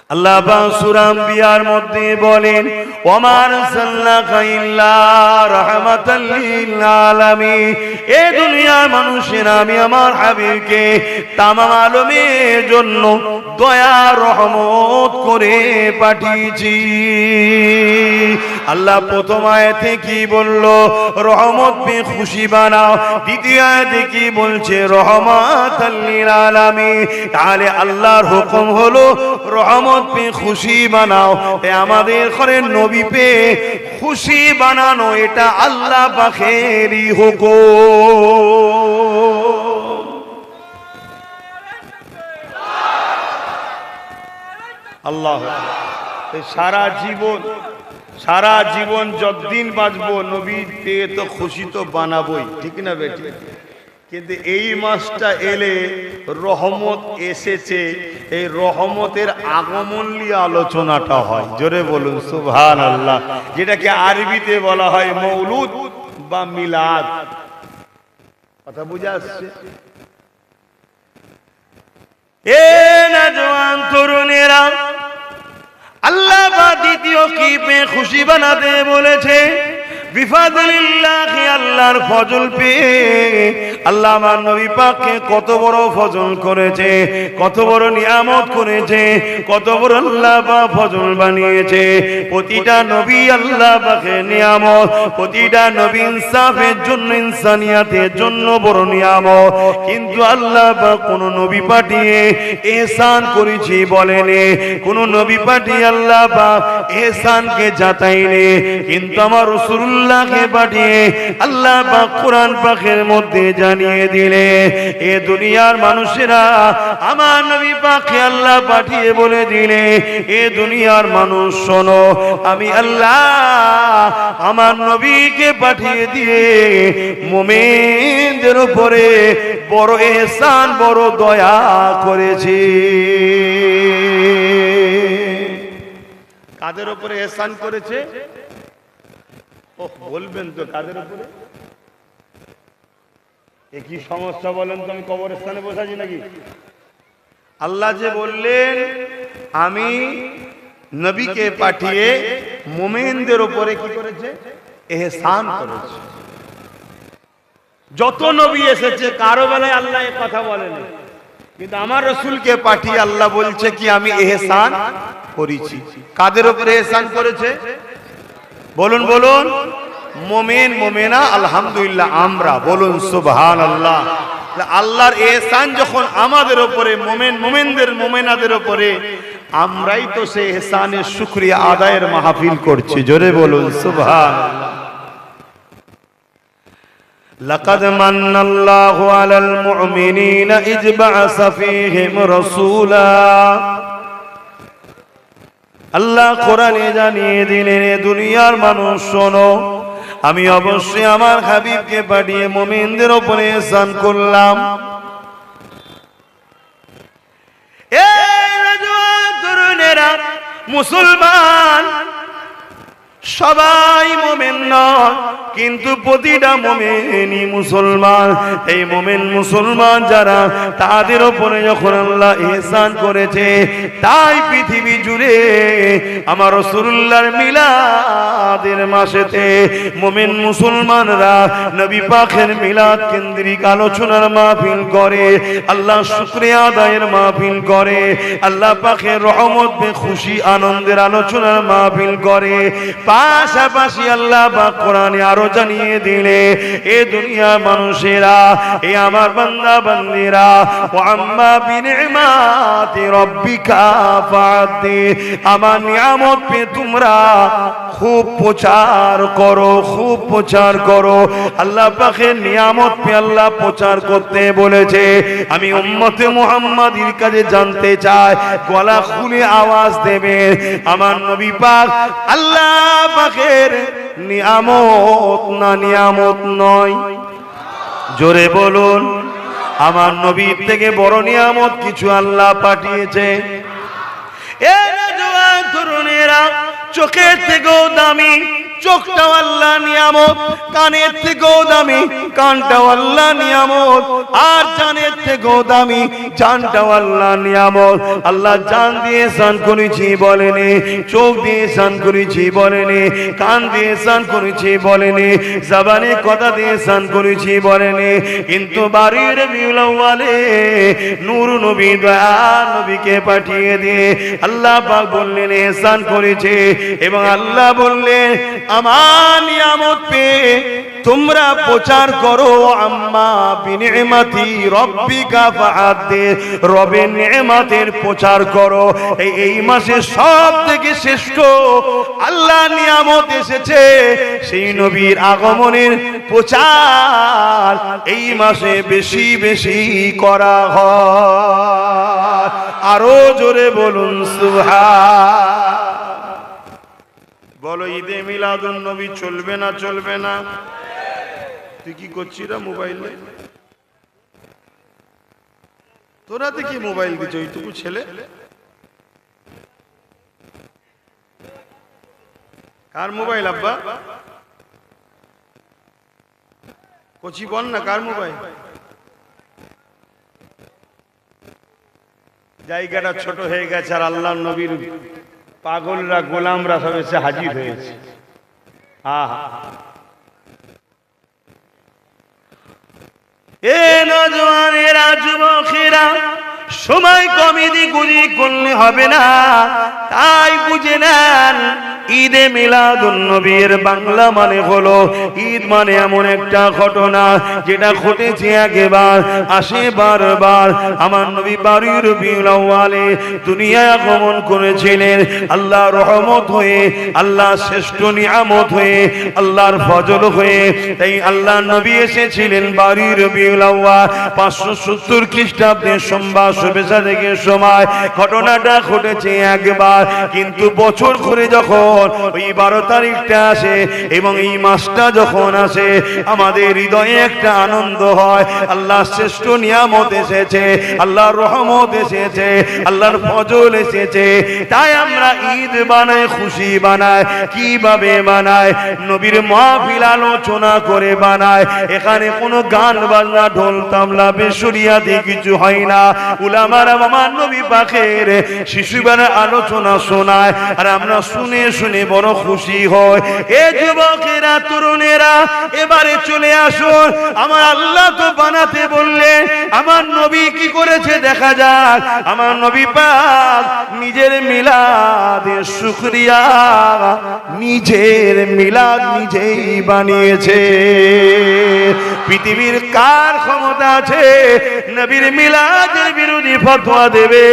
আল্লাহ পাক সূরা আম্বিয়ার মধ্যে বলেন, ওমা আরসালনাকা ইল্লা রাহমাতাল লিল আলামিন। এই দুনিয়ার মানুষেরা আমি আমার হাবিবকে তামাম আলমের জন্য দয়া রহমত করে পাঠিয়েছি। আল্লাহ প্রথম আয়াতে কি বললো? রহমত পে খুশি বানাও। দ্বিতীয় আয়াতে কি বলছে? রহমাতাল লিল আলামিন। তাহলে আল্লাহর হুকুম হলো রহমত পে খুশি বানাও। আমাদের ঘরে নবী পে খুশি বানানো এটা আল্লাহ পাকেরই হুকুম। আল্লাহ সারা জীবন যতদিন বাঁচবো নবী পেয়ে তো খুশি তো বানাবোই, ঠিক না বেটি? কিন্তু এই মাসটা এলে রহমত এসেছে, এই রহমতের আগমন নিয়ে আলোচনাটা হয়। জোরে বলুন সুবহানাল্লাহ। যেটাকে আরবিতে বলা হয় মৌলুদ বা মিলাদ। কথা বুঝে আসছে? এ নওজওয়ান তরুণেরা, আল্লাহ বা দ্বিতীয় কি পে খুশি বানাতে বলেছে? বিফাদলিল্লাহি, আল্লাহর ফজল পে। আল্লাহ আমার নবী পাককে কত বড় ফজল করেছে, কত বড় নিয়ামত করেছে, কত বড় আল্লাহ পাক ফজল বানিয়েছে। প্রতিটা নবী আল্লাহ পাকের নিয়ামত, প্রতিটা নবী ইনসাফের জন্য, ইনসানিয়াতের জন্য বড় নিয়ামত। কিন্তু আল্লাহ পাক কোন নবী পাঠিয়ে ইহসান করেছি বলেনি, কোন নবী পাঠিয়ে আল্লাহ পাক ইহসানকে যাতাইনি। কিন্তু আমার রাসূলুল্লাহকে পাঠিয়ে আল্লাহ পাক কোরআন পাকের মধ্যে জানিয়ে দিলে, এ দুনিয়ার মানুষেরা আমার নবী পাককে আল্লাহ পাঠিয়ে বলে দিলে, এ দুনিয়ার মানুষ শোনো, আমি আল্লাহ আমার নবীকে পাঠিয়ে দিয়ে মুমিনদের উপরে বড় ইহসান, বড় দয়া করেছি। কাদের উপরে ইহসান করেছে? বলবেন তো কাদের উপরে? কি সমস্যা বলেন তো? আমি কবরস্থানে বসাছি নাকি? আল্লাহ যে বললেন আমি নবীকে পাঠিয়ে মুমিনদের উপরে কি করেছে? ইহসান করেছে। যত নবী এসেছে কারো বেলায় আল্লাহ এই কথা বলেনি, কিন্তু আমার রাসূলকে পাঠিয়ে আল্লাহ বলছে কি আমি ইহসান করেছি। কাদের উপরে ইহসান করেছে? বলুন বলুন। মুমিন মুমিনা আলহামদুলিল্লাহ আমরা, বলুন সুবহানাল্লাহ। আল্লাহর ইহসান যখন আমাদের উপরে, মুমিন মুমিনদের মুমিনাদের উপরে, আমরাই তো সেই ইহসানের শুকরিয়া আদায়ের মাহফিল করছি। জোরে বলুন সুবহানাল্লাহ। লাকাদ মান্নাল্লাহু আলাল মুমিনিনা ইয বা'আসা ফীহিম রাসূলা। আল্লাহ কোরআনে জানিয়ে দিলেন, দুনিয়ার মানুষ শোনো, আমি অবশ্যই আমার হাবিবকে পাঠিয়ে মুমিনদের উপরে ইহসান করলাম। এ নওজওয়ান তরুণেরা, মুসলমান সবাই মুমিন নয়, কিন্তু প্রতিটা মুমিনই মুসলমান। এই মুমিন মুসলমান যারা, তাদের উপরে যখন আল্লাহ ইহসান করেছে, তাই পৃথিবী জুড়ে আমার রাসূলুল্লাহর মিলাদের মাসেতে মুমিন মুসলমানরা নবী পাকের মিলাদ কেন্দ্রিক আলোচনার মাহফিল করে, আল্লাহ শুকরিয়া আদায়ের মাহফিল করে, আল্লাহ পাকের রহমত বে খুশি আনন্দের আলোচনার মাহফিল করে। পাশাপাশি আল্লাহ পাক কোরআনে আরো জানিয়ে দিলে, এ দুনিয়ার মানুষেরা, এ আমার বান্দা বান্দীরা, ওয়া আম্মা বিনিমাতি রাব্বিকা ফাহাদ্দিস, আমার নিয়ামত পে তোমরা খুব প্রচার করো, খুব প্রচার করো। আল্লাহ পাকের নিয়ামত পে আল্লাহ প্রচার করতে বলেছে। আমি উম্মতে মুহাম্মাদির কাছে জানতে চাই, গলা খুলে আওয়াজ দেবে, আমার নবী পাক আল্লাহ পাকের নিয়ামত না নিয়ামত নয়? জোরে বলুন। আমার নবীর থেকে বড় নিয়ামত কিছু আল্লাহ পাঠিয়েছে। এ নওজওয়ান তরুণেরা, চোখের থেকেও দামি চোখটাও আল্লাহ নিয়ামত, কানের থেকেও দামি কানটাও আল্লাহ নিয়ামত, আর জানের থেকেও দামি জানটাও আল্লাহ নিয়ামত। আল্লাহ জান দিয়ে স্নান করেছি বলেনি, চোখ দিয়ে স্নান করেছি বলেনি, কান দিয়ে স্নান করেছি বলেনি, জবানে কথা দিয়ে স্নান করেছি বলেনি, কিন্তু বাড়ির মিউলাওয়ালে নূর নবী দয়ার নবীকে পাঠিয়ে দিয়ে আল্লাহ পাক বললেন ihsan করেছে। এবং আল্লাহ বললেন আমার নিয়ামত পেয়ে তোমরা প্রচার করো, আম্মা বিনিমাতি রব্বিকা ফাহাদ্দিস, রবের নিয়ামতের প্রচার করো। এই মাসে সব থেকে শ্রেষ্ঠ আল্লাহ নিয়ামত এসেছে, সেই নবীর আগমনের প্রচার এই মাসে বেশি বেশি করা হয়। আরো জোরে বলুন সুবহান। বলো ঈদে মিলাদুন নবী চলবে না চলবে না? তুই কি করছিস রে মোবাইলে? তোরা দেখি মোবাইল দিচ্ছ ওইটুকু ছেলে? কার মোবাইল আব্বা? কচি বল না কার মোবাইল? জায়গাটা ছোট হয়ে গেছে আর আল্লাহ নবীর পাগলরা গোলামরা সব এসে হাজির হয়েছে। আহা এ নওজওয়ানেরা যুবকেরা, সময় কমিয়ে গুলি করলে হবে না, তাই বুঝে নেন ঈদে মিলাদুন নবীর বাংলা মানে হলো ঈদ মানে এমন একটা ঘটনা যেটা ঘটেছে একবার, আসে বারবার। আমার নবী বারোই রবিউল আউয়ালে দুনিয়ায় আগমন করেছিলেন আল্লাহর রহমত হয়ে, আল্লাহর শ্রেষ্ঠ নিয়ামত হয়ে, আল্লাহর ফজল হয়ে। তাই আল্লাহ নবী এসেছিলেন বারোই রবিউল আউয়াল 570 খ্রিস্টাব্দের সোমবার শুভেচ্ছা থেকে সময়। ঘটনাটা ঘটেছে একবার, কিন্তু বছর ঘুরে যখন ওই 12 তারিখটা আসে এবং এই মাসটা যখন আসে, আমাদের হৃদয়ে একটা আনন্দ হয়। আল্লাহর শ্রেষ্ঠ নিয়ামত এসেছে, আল্লাহর রহমত এসেছে, আল্লাহর ফজল এসেছে। তাই আমরা ঈদ বানাই, খুশি বানাই। কিভাবে বানাই? নবীর মাহফিল আলোচনা করে বানায়। এখানে কোনো গান বাজনা ঢোল তাবলা বেসুরিয়াদি কিছু হয় না। উলামারা আমার নবী পাকের শিশুবেলার আলোচনা শোনায় আর আমরা শুনে শুনে বড় খুশি হয়। এ যুবকেরা, তরুণেরা, এবারে চলে আসুন। আমার আল্লাহ তো বানাতে বললে, আমার নবী কি করেছে দেখা যাক। আমার নবী পাক নিজের মিলাদের শুকরিয়া, নিজের মিলাদ নিজেই বানিয়েছে। পৃথিবীর কার ক্ষমতা আছে নবীর মিলাদের বিরোধী ফতোয়া দেবে?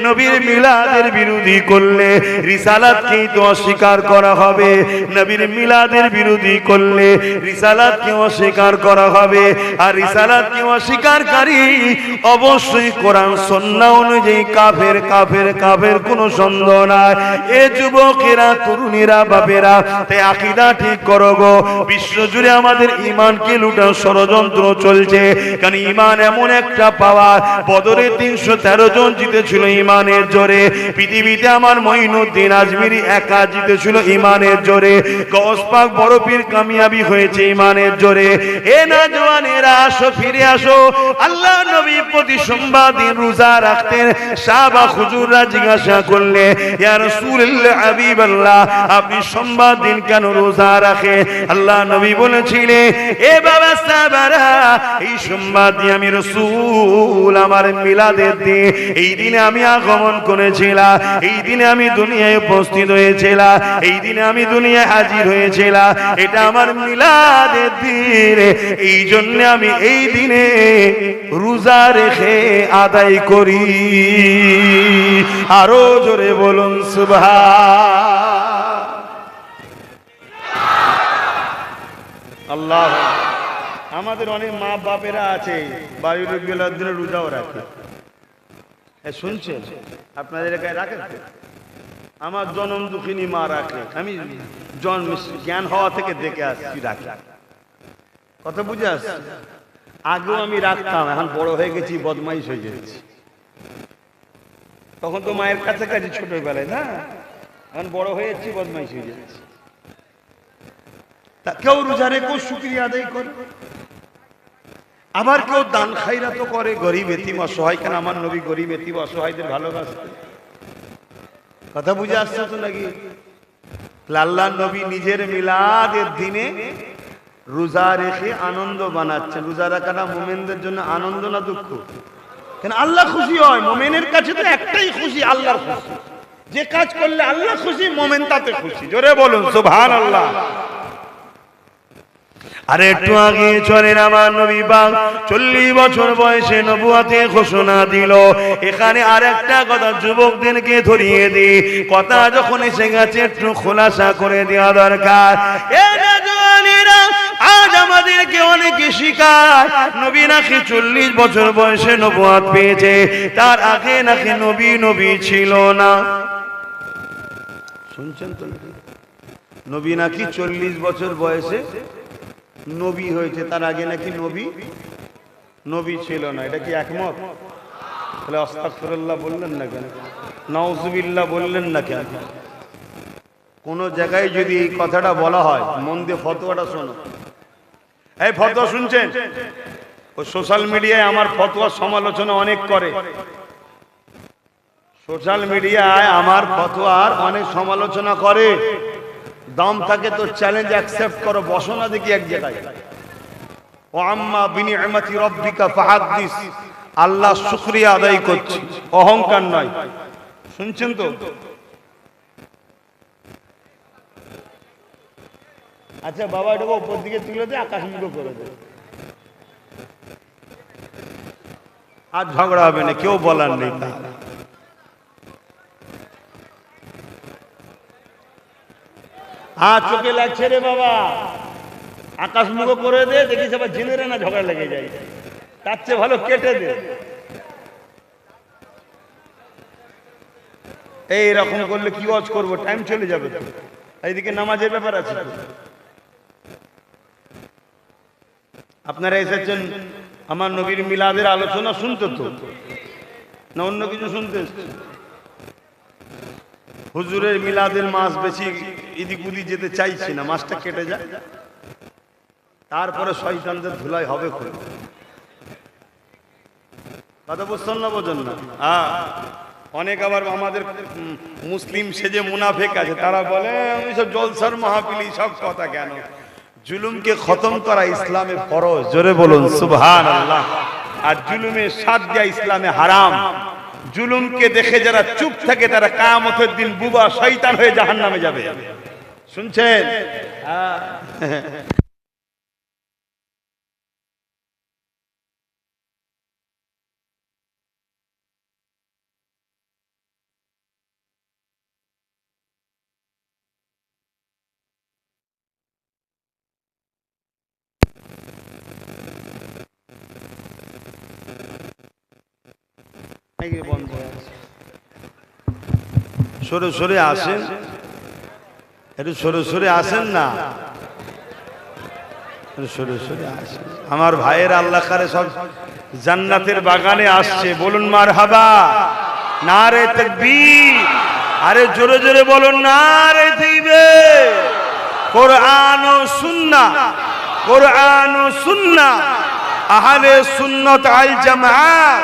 নবীর মিলাদের বিরোধী করলে রিসালাতকেই তো অস্বীকার করা হবে। নবীর মিলাদের বিরোধী করলে রিসালাতকে অস্বীকার করা হবে। আর রিসালাতকে অস্বীকারী অবশ্যই কোরআন সুন্নাহ অনুযায়ী কাফের। কাফের কাফের কোনো সন্দেহ নাই। এ যুবকেরা, তরুণীরা, বাপেরা, তাই আকীদা ঠিক করো গো। বিশ্বজুড়ে আমাদের ঈমানকে লুটার ষড়যন্ত্র চলছে। কারণ ঈমান এমন একটা পাওয়ার, বদরে 313 জন জিতেছিল ঈমানের জোরে। পৃথিবীতে আমার মঈনুদ্দিন আজমিরি একা জিতেছিল ঈমানের জোরে। গওস পাক বড় পীর কামিয়াবি হয়েছে ঈমানের জোরে। এ নওজওয়ানেরা আসো, ফিরে আসো। আল্লাহ নবী প্রতি সোমবার দিন রোজা রাখতেন। সাহাবা হুজুররা জিজ্ঞাসা করলে, ইয়া রাসূলুল্লাহ, হাবিবাল্লাহ, আপনি সোমবার দিন কেন রোজা রাখেন? আল্লাহ নবী বলেছিলেন, এ বাবা সাহাবারা, এই সোমবার দিন আমি রাসূল আমার মিলাদের দিন, এই দিনে আমি আগমন করেছিলাম, এই দিনে আমি দুনিয়ায় উপস্থিত হয়েছিলাম, এই দিনে আমি দুনিয়ায় হাজির হয়েছিলাম। এটা আমার মিলাদের দিন, এই জন্য আমি এই দিনে রোজা রেখে আদায় করি। আরো জোরে বলুন সুবহান আল্লাহ। আমাদের অনেক মা বাপেরা আছে বায়ু রবিউল দিনে রোজাও রাখে। শুনছেন? আপনাদের এলাকায় রাখেন? আমার জনম দুঃখিনী মা রাখে। আমি জন্ম জ্ঞান হওয়া থেকে দেখে আসছি রাখে। কথা বুঝে আসছি? আগেও আমি রাখতাম, এখন বড় হয়ে গেছি, বদমাইশ হয়ে যাচ্ছি। তখন তো মায়ের কাছাকাছি ছোটবেলায়, না? এখন বড় হয়ে যাচ্ছি, বদমাইশ হয়ে যাচ্ছি। তা কেউ রোজা রেখে শুকরিয়া আদায় করে। আবার কেউ দান খায়রাত করে, গরিব এতিম অসহায়। কেন আমার নবী গরিব এতিম অসহায়দের ভালোবাসতেন। কথা বুঝে আসছে তো নাকি? আল্লাহর নবী নিজের মিলাদের দিনে রোজা রেখে আনন্দ বানাচ্ছেন। রোজা রাখাটা মুমিনদের জন্য আনন্দ না দুঃখ? কেন আল্লাহ খুশি হয়। মুমিনের কাছে তো একটাই খুশি, আল্লাহর খুশি। যে কাজ করলে আল্লাহ খুশি, মুমিন তাতে খুশি। জোরে বলুন সুবহানাল্লাহ। আর একটু আগে চলেন আমার নবী পাক 40 বছর বয়সে নবুয়তের ঘোষণা দিল। এখানে আরেকটা কথা যুবকদেরকে ধরিয়ে দিই, কথা যখন এসে গেছে একটু খোলাসা করে দেওয়া দরকার। আজ আমাদেরকে অনেকে শিখায় নবী নাকি 40 বছর বয়সে নবুয়ত পেয়েছে, তার আগে নাকি নবী ছিল না। শুনছেন তো? নবী নাকি 40 বছর বয়সে নবী হয়েছে, তার আগে নাকি নবী ছিল না। এটা কি একমত? তাহলে আস্তাগফিরুল্লাহ বললেন না কেন? নাউজুবিল্লাহ বললেন না কেন? কোন জায়গায় যদি এই কথাটা বলা হয়, মন দিয়ে ফতোয়াটা শোনো। এই ফতোয়া শুনছেন? ও সোশ্যাল মিডিয়ায় আমার ফতোয়ার সমালোচনা অনেক করে। সোশ্যাল মিডিয়ায় আমার ফতোয়ার অনেক সমালোচনা করে। দাম থাকে তো চ্যালেঞ্জ অ্যাকসেপ্ট করো, বসো না দেখি এক জায়গায়। ও আম্মা বিনিআমাতি রাব্বিকা ফাহাদ্দিস, আল্লাহ শুকরিয়া আদায় করছি, অহংকার নয়। শুনছেন তো? আচ্ছা বাবা, এটা উপর দিকে তুলে দে, আকাশমুখো করে দে। আর ঝগড়া হবে না, কেউ বলার নেই। চোখে লাগছে রে বাবা, আকাশমুখো করে দে, দেখিস আবার জেনেরে না ঝগড়া লেগে যায়। তার চেয়ে ভালো কেটে দে। এইরকম করলে কি ওয়াজ করবো, টাইম চলে যাবে। এইদিকে নামাজের ব্যাপার আছে। আপনারা এসেছেন আমার নবীর মিলাদের আলোচনা শুনতে তো, না অন্য কিছু শুনতে? হুজুরের মিলাদের মাস বেশি এদিক ওদিক যেতে চাইছি না, মাসটা কেটে যায়, তারপরে শয়তানদের ধুলাই হবে। কথা বুঝছেন না? বোঝেন না? অনেক আবার আমাদের মুসলিম সেজে মুনাফেক আছে, তারা বলে আমি সব জলসার মাহফিলি, সব কথা কেন? জুলুমকে খতম করা ইসলামে ফরজ। জোরে বলুন সুবহানাল্লাহ। আর জুলুমের সাথ দেয়া ইসলামে হারাম। জুলুমকে দেখে যারা চুপ থাকে তারা কিয়ামতের দিন বুবা শয়তান হয়ে জাহান্নামে যাবে। শুনছেন? সরে সরে আসেন, একটু সরে সরে আসেন না, সরে সরে আসেন। আমার ভাইয়ের আল্লাহ কারে সব জান্নাতের বাগানে আসছে, বলুন মারহাবা, নারে তাকবীর। আরে জোরে জোরে বলুন নারে তাকবীর। কোরআন ও সুন্নাহ, কোরআন ও সুন্নাহ, আহলে সুন্নাত আল জামাত,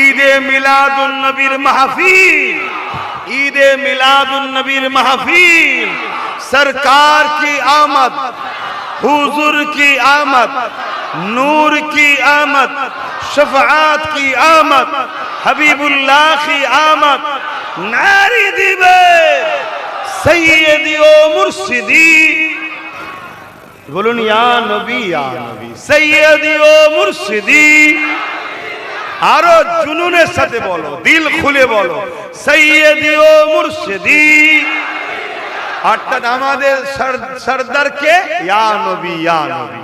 ঈদে মিলাদুন নবীর মাহফিল, ईदे मिलादुन नबीर महफिल, सरकार की आमद, हुजूर की आमद, नूर की आमद, शफाअत की आमद, हबीबुल्लाह की आमद, नारी दिबे सैयदी ओ मुर्शिदी, बोलून या नबी सैयदी ओ मुर्शिदी। আরো জুনুনের সাথে বলো, দিল খুলে বলো, সৈয়দি ও মুর্শিদি। অর্থাৎ আমাদের সরদারকে ইয়া নবী, ইয়া নবী।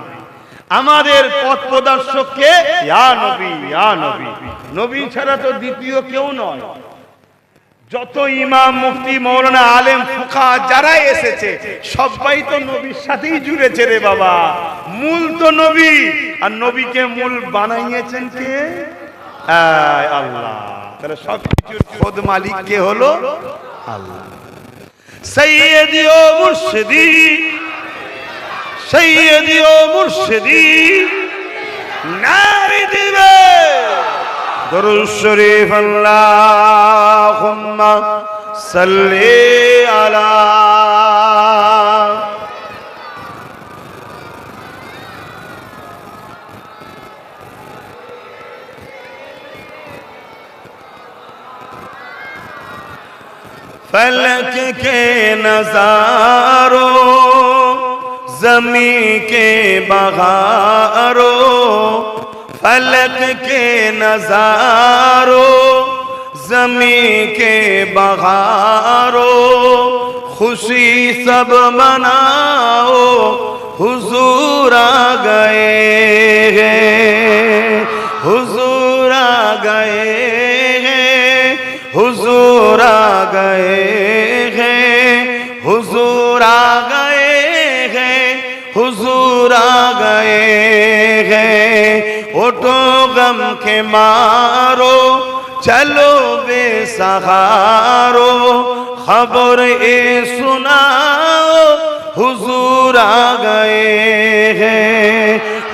আমাদের পথ প্রদর্শককে ইয়া নবী, ইয়া নবী। নবী ছাড়া তো দ্বিতীয় কেউ নয়। যত ইমাম, মুফতি, মাওলানা, আলেম, ফুকাহা যারা এসেছে সবাই তো নবীর সাথেই জুড়েছে রে বাবা। মূল তো নবী, আর নবীকে মূল বানাইয়েছেন কে? আল্লাহ। তাহলে সবকিছুর খোদ মালিক কে হলো? আল্লাহ। সৈয়দি ও মুর্শিদি, সৈয়দি ও মুর্শিদি, নারী দিবে দরুদ শরীফ আল্লাহুম্মা সাল্লি আলা फलक के नजारों ज़मीं के बहारों फलक के नजारों ज़मीं के बहारों खुशी सब मनाओ हुजूर आ गए हैं हुजूर आ गए हुजूर आ गए हैं हुजूर आ गए हैं हुजूर आ गए हैं उठो गम के मारो चलो बेसहारो खबर ये सुनाओ हुजूर आ गए हैं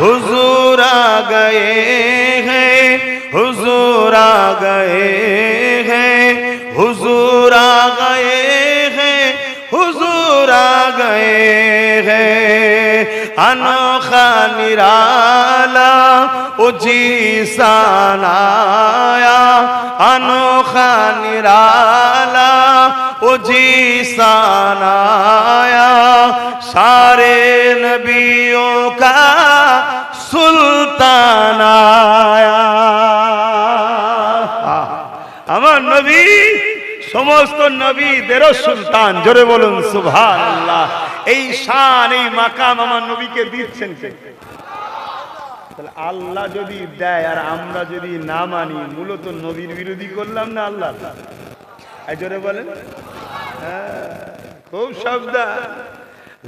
हुजूर आ गए हैं हुजूर आ गए हुजूर आ गए हैं हुजूर आ गए हैं अनोखा निराला उजी सानाया अनोखा निराला उजी सानाया सारे नबियों का सुल्तान आया আমার নবী সমস্ত নবীদেরও সুলতান জোরে বলুন সুবহানাল্লাহ এই শান এই মাকাম আমার নবীকে দিচ্ছেন কে তাহলে আল্লাহ যদি দেয় আর আমরা যদি না মানি মূলত নবীর বিরোধী করলাম না আল্লাহ এই জোরে বলেন খুব সাবধান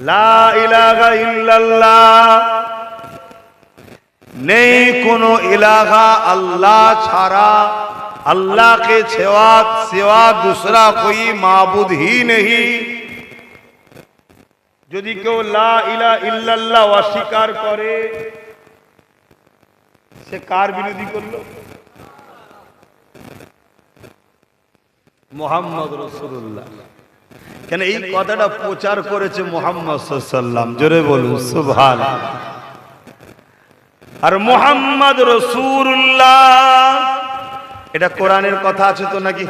লা ইলাহা ইল্লাল্লাহ নেই কোনো ইলাহা আল্লাহ ছাড়া अल्लाह के सिवा दूसरा कोई माबूद ही नहीं यदि केउ ला इलाहा इल्लल्लाह अस्वीकार करे से कार विरोधी करलो मुहम्मद रसूलुल्लाह কেন এই কথাটা প্রচার করেছে মুহাম্মদ সাল্লাল্লাহু আলাইহি ওয়াসাল্লাম জোরে বলুন সুবহানাল্লাহ আর মুহাম্মদ রাসূলুল্লাহ এটা কোরআনের কথা আছে তো নাকি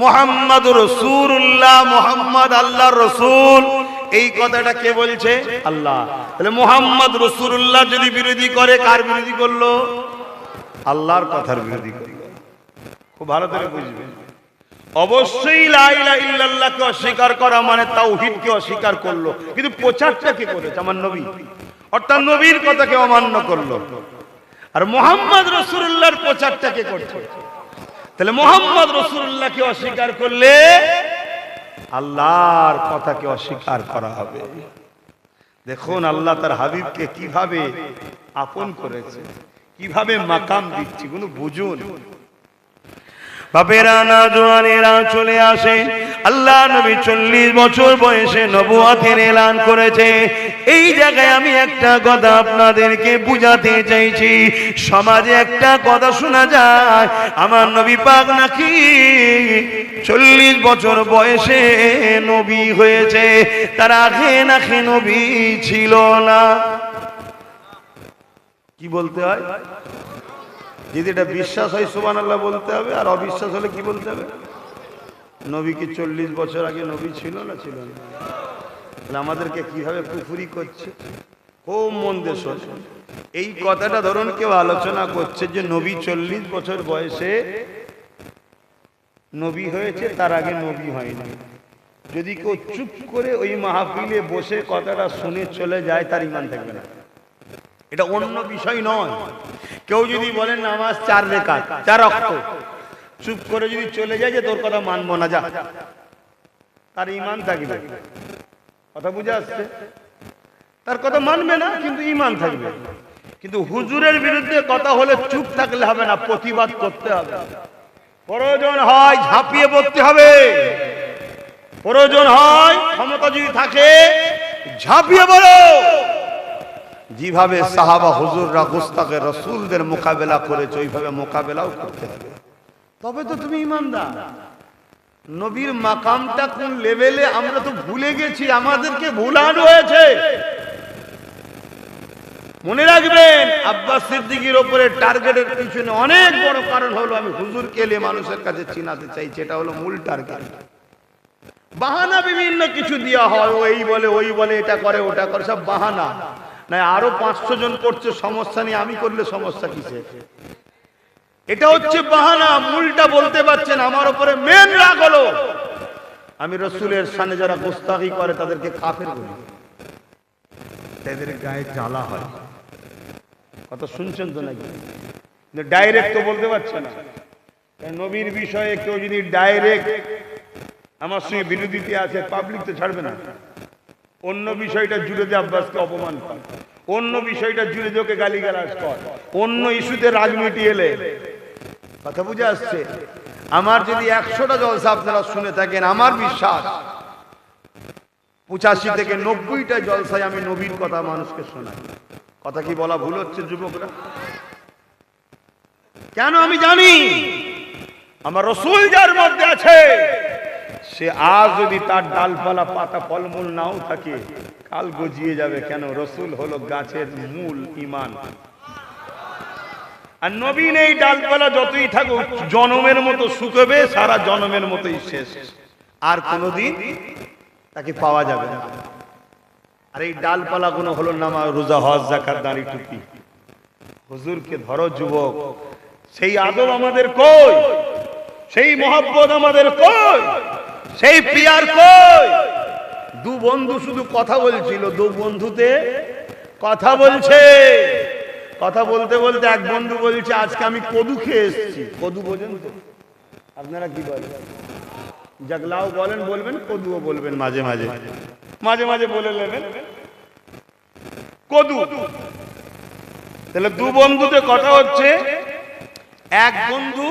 মুহাম্মদ রাসূলুল্লাহ মুহাম্মদ আল্লাহর রাসূল এই কথাটা কে বলছে আল্লাহ তাহলে মুহাম্মদ রাসূলুল্লাহ যদি বিরোধী করে কার বিরোধী করলো আল্লাহর কথার বিরোধী করলো খুব ভালো করে বুঝবেন অবশ্যই লা ইলাহা ইল্লাল্লাহকে অস্বীকার করা মানে তাওহীদকে অস্বীকার করলো কিন্তু প্রচারটা কে করেছে আমার নবী অর্থাৎ নবীর কথাকে অমান্য করলো আর মুহাম্মদ রাসূলুল্লাহর প্রচারটা কে করছে তাহলে মুহাম্মদ রাসূলুল্লাহকে অস্বীকার করলে আল্লাহর কথাকে অস্বীকার করা হবে দেখুন আল্লাহ তার হাবিবকে কিভাবে আপন করেছে কিভাবে মাকাম দিচ্ছে কোনো বুঝুন বাপেরা না জওয়ানেরা চলে আসে আল্লাহ নবী 40 বছর বয়সে নবুয়তের এলান করেছে এই জায়গায় আমি একটা কথা আপনাদেরকে বুঝাতে চাইছি সমাজে একটা কথা শোনা যায় আমার নবী পাক নাকি 40 বছর বয়সে নবী হয়েছে তার আগে নাকি নবী ছিল না কি বলতে হয় যদি এটা বিশ্বাস হয় সুবহানাল্লাহ বলতে হবে আর অবিশ্বাস হলে কি বলতে হবে নবী কি 40 বছর আগে নবী ছিল না ছিল না তাহলে আমাদেরকে কিভাবে কুফরি করছে খুব মন দিয়ে শুনুন এই কথাটা ধরুন কেউ আলোচনা করছে যে নবী 40 বছর বয়সে নবী হয়েছে তার আগে নবী হয়নি যদি কেউ চুপ করে ওই মাহফিলে বসে কথাটা শুনে চলে যায় তার ঈমান থাকবে না এটা অন্য বিষয় নয় কেউ যদি বলে নামাজ 4 রাকাত 4 ওয়াক্ত চুপ করে যদি চলে যায় যে তোর কথা মানবো না যা তার ঈমান থাকবে কথা বুঝা আসছে তার কথা মানবে না কিন্তু ঈমান থাকবে কিন্তু হুজুরের বিরুদ্ধে কথা হলে চুপ থাকলে হবে না প্রতিবাদ করতে হবে প্রয়োজন হয় ঝাঁপিয়ে পড়তে হবে প্রয়োজন হয় ক্ষমতা যদি থাকে ঝাঁপিয়ে পড়ো যেভাবে সাহাবা হুজুররা গুস্তাখে রাসূলদের মোকাবেলা করেছে ওইভাবে মোকাবেলাও করতে হবে, তবে তো তুমি ইমানদার। নবীর মাকামটা কোন লেভেলে আমরা তো ভুলে গেছি, আমাদেরকে ভুলানো হয়েছে। মনে রাখবেন, আব্বাস সিদ্দিকীর উপরে টার্গেটের পিছনে অনেক বড় কারণ হলো আমি হুজুরকে এলে মানুষের কাছে চিনাতে চাইছি, এটা হলো মূল টার্গেট। বাহানা বিভিন্ন কিছু দেওয়া হয়, ও এই বলে ওই বলে, এটা করে ওটা করে, সব বাহানা। না আরো 500 জন করছে, সমস্যা নেই, আমি করলে সমস্যা কিসে? এটা হচ্ছে বাহানা, মূলটা বলতে পারছেন। আমার উপরে মেন রাগ হলো আমি রাসূলের শানে যারা গোস্তাখি করে তাদেরকে কাফের বলি, তাদের গায়ে জ্বালা হয়। কথা শুনছেন তো নাকি? ডাইরেক্ট তো বলতে পারছে না। নবীর বিষয়ে কেউ যদি ডাইরেক্ট আমার সঙ্গে বিরোধিতা আছে, পাবলিক তো ছাড়বে না। অন্য বিষয়টা জুড়ে দিয়ে আব্বাসকে অপমান কর, অন্য বিষয়টা জুড়ে দিয়ে ওকে গালিগালাজ কর, অন্য ইস্যুতে রাজনীতি এলে। কথা বুঝে আসছে? আমার যদি 100টা জলসা আপনারা শুনে থাকেন, আমার বিশ্বাস 85 থেকে 90টা জলসায় আমি নবীর কথা মানুষকে শোনাই। কথা কি বলা ভুল হচ্ছে যুবকরা? কেন? আমি জানি আমার রাসূল যার মধ্যে আছে, সে আজ যদি তার ডালপালা পাতা ফলমূল নাও থাকে, কাল গজিয়ে যাবে। কেন? রাসূল হলো গাছের মূল, ঈমান। আর নবী নেই, ডালপালা যতই থাকুক জনমের মতো শুকাবে, সারা জনমের মতোই শেষ, আর কোনোদিন তাকে পাওয়া যাবে না। আর এই ডালপালা গুলো হলো নামাজ, রোজা, হজ, যাকাত, দাড়ি, টুপি। হুজুরকে ধরো যুবক, সেই আদব আমাদের কই? সেই মহব্বত আমাদের কই? সেই পিয়ার কই? দু বন্ধু শুধু কথা বলছিল, দু বন্ধুতে কথা বলছে। কথা বলতে বলতে এক বন্ধু বলছে আজকে আমি কদু খেয়ে এসেছি। কদু বোঝেন তো আপনারা? কি বলেন? জাগলাও বলেন, বলবেন, কদুও বলবেন, মাঝে মাঝে মাঝে মাঝে বলে নেবেন কদু। তাহলে দু বন্ধুতে কথা হচ্ছে। এক বন্ধু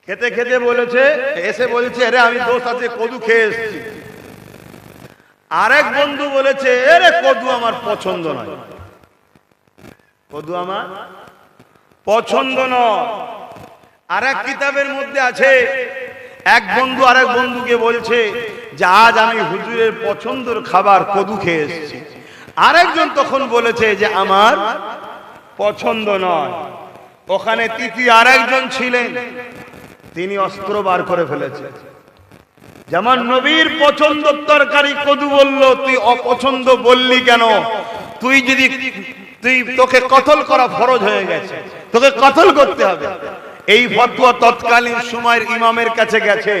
খেতে খেতে বলেছে, এসে বলেছে আরে আমি দোস্ত আছে কদু খেয়ে এসেছি। আরেক বন্ধু বলেছে আরে কদু আমার পছন্দ নয়, কদু আমার পছন্দ নয়। আরেক কিতাবের মধ্যে আছে, এক বন্ধু আরেক বন্ধুকে বলছে যে আজ আমি হুজুরের পছন্দের খাবার কদু খেয়ে এসেছি। আরেকজন তখন বলেছে যে আমার পছন্দ নয়। ওখানে তৃতীয় আরেকজন ছিলেন, তিনি অস্ত্র বার করে ফেলেছে। যেমন নবীর পছন্দের তরকারি কদু বলল, তুই অপছন্দ বললি কেন? তোকে কতল করা ফরজ হয়ে গেছে, তোকে কতল করতে হবে। এই ফতোয়া তৎকালীন সময়ের ইমামের কাছে গেছে,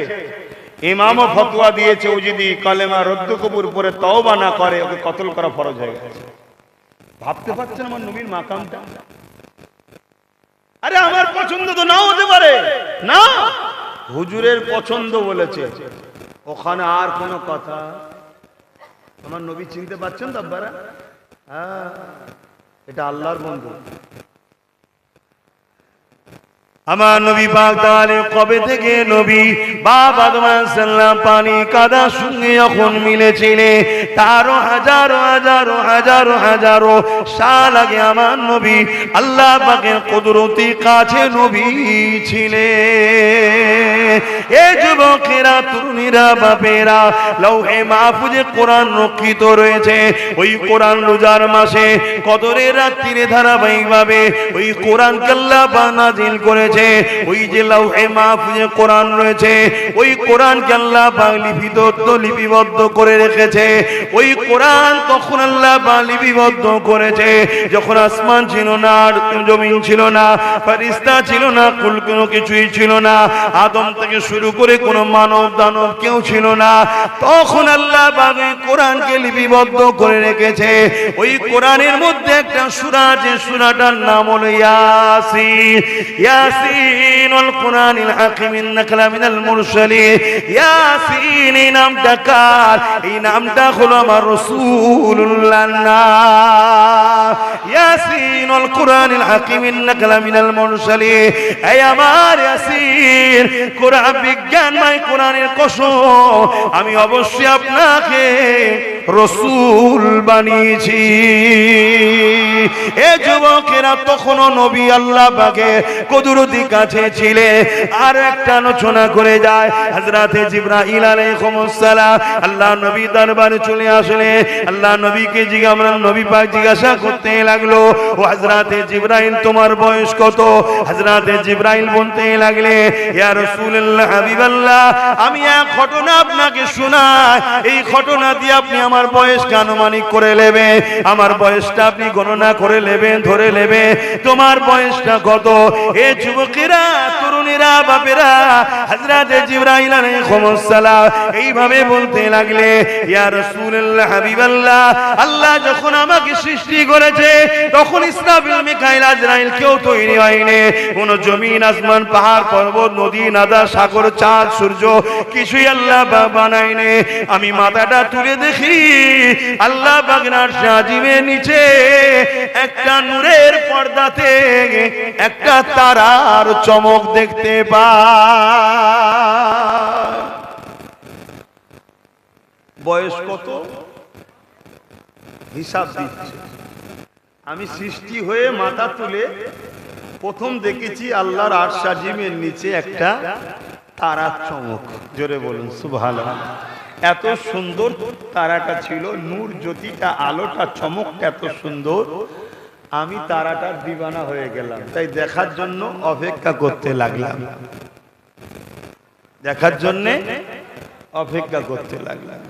ইমামও ফতোয়া দিয়েছে ও যদি কালেমা রদ্দ কবুর পরে তওবা না করে ওকে কতল করা ফরজ হয়ে গেছে। ভাবতে পারছেন আমার নবীর মাকামটা? আরে আমার পছন্দ তো নাও হতে পারে না, হুজুরের পছন্দ বলেছে, ওখানে আর কোন কথা। আমার নবী চিনতে পারছেন তো আব্বারা? হ্যাঁ, এটা আল্লাহর বন্ধু। আমার নবী পাক তাহলে কবে থেকে নবী বাবা আদম আলাইহিস সালাম পানি কাদা সঙ্গে যখন মিলেছিলেন, তারও হাজারো হাজারো হাজারো হাজারো সাল আগে আমার নবী আল্লাহ পাকের কুদরতি কাছে নবী ছিলেন। এ যুবকেরা, তরুণীরা, বাপেরা, লৌহে মাহফুজে কোরআন রক্ষিত রয়েছে। ওই কোরআন রোজার মাসে কদরের রাত্রিরে ধারাবাহিকভাবে ওই কোরআনকে আল্লাহ পাক নাযিল করেছে। ওই যে লৌহে মাহফুজে কোরআন রয়েছে, ওই কোরআনকে আল্লাহ পাক লিপিবদ্ধ করে রেখেছে। ওই কোরআন তখন আল্লাহ পাক লিপিবদ্ধ করেছে যখন আসমান ছিল না, আর জমিন ছিল না, ফেরেশতা ছিল না, কুল কোনো কিছুই ছিল না, আদম থেকে শুরু করে কোনো মানব দানব কেউ ছিল না। তখন আল্লাহ পাক কোরআনকে লিপিবদ্ধ করে রেখেছে। ওই কোরআনের মধ্যে একটা সূরা আছে, সূরাটার নাম হলো ইয়াসিন। ইয়াসিন ওয়াল কুরআনিল হাকিম ইন্নাকা লামিনাল মুরসালিন। ইয়াসিন এই নামটা কার? এই নামটা হলো আমার রাসূলুল্লাহর নাম। ইয়াসিন ওয়াল কুরআনিল হাকিম ইন্নাকা লামিনাল মুরসালিন। এই আমার ইয়াসিন, কোরআন বিজ্ঞানময় কোরআনের কসম, আমি অবশ্যই আপনাকে রসুল বানিয়েছি। এ যুবকেরা, তখনও নবী আল্লাহ পাকে কুদরতি কাছে ছিলে। আর একটা আলোচনা করে যায়, হযরতে জিবরাইল আলাইহিস সালাম আল্লাহ নবী দরবারে চলে আসলে আল্লাহ নবীকে নবী পাক জিজ্ঞাসা করতে লাগলো, ও হযরতে জিবরাইল তোমার বয়স কত? হযরতে জিবরাইল বলতে লাগলে, ইয়া রাসূলুল্লাহ হাবিবাল্লাহ, আমি এক ঘটনা আপনাকে শোনাই, এই ঘটনা দিয়ে আপনি আমার বয়সকে আনুমানিক করে নেবেন, আমার বয়সটা আপনি গণনা করে নেবেন, ধরে নেবেন তোমার বয়সটা কত। এ যুবকেরা, তরুণীরা, বাপেরা, হযরতে জিবরাইল আলাইহিস সালাম এইভাবে বলতে লাগলে, ইয়া রাসূলুল্লাহ হাবিবাল্লাহ, আল্লাহ যখন আমাকে সৃষ্টি করেছে তখন ইসরাফিল, মিকাইল, আজরাইল কেউ তৈরি হয়নি। কোন জমিন, আসমান, পাহাড়, পর্বত, নদী, নাদা, সাগর, চাঁদ, সূর্য কিছুই আল্লাহ বানায়নি। আমি মাথাটা তুলে দেখি, আল্লাহ পাকের আরশ আজিমের নিচে একটা নূরের পর্দাতে একটা তারার চমক দেখতে পাই। বয়স কত? হিসাব দিচ্ছে। আমি সৃষ্টি হয়ে মাথা তুলে প্রথম দেখেছি আল্লাহর আরশ আজিমের নিচে একটা তারার চমক। জোরে বলুন সুবহানাল্লাহ। এত সুন্দর তারাটা ছিল, নূর, জ্যোতিটা, আলোটা, চমকটা এত সুন্দর, আমি তারাটার দিওয়ানা হয়ে গেলাম। তাই দেখার জন্য অপেক্ষা করতে লাগলাম, দেখার জন্য অপেক্ষা করতে লাগলাম।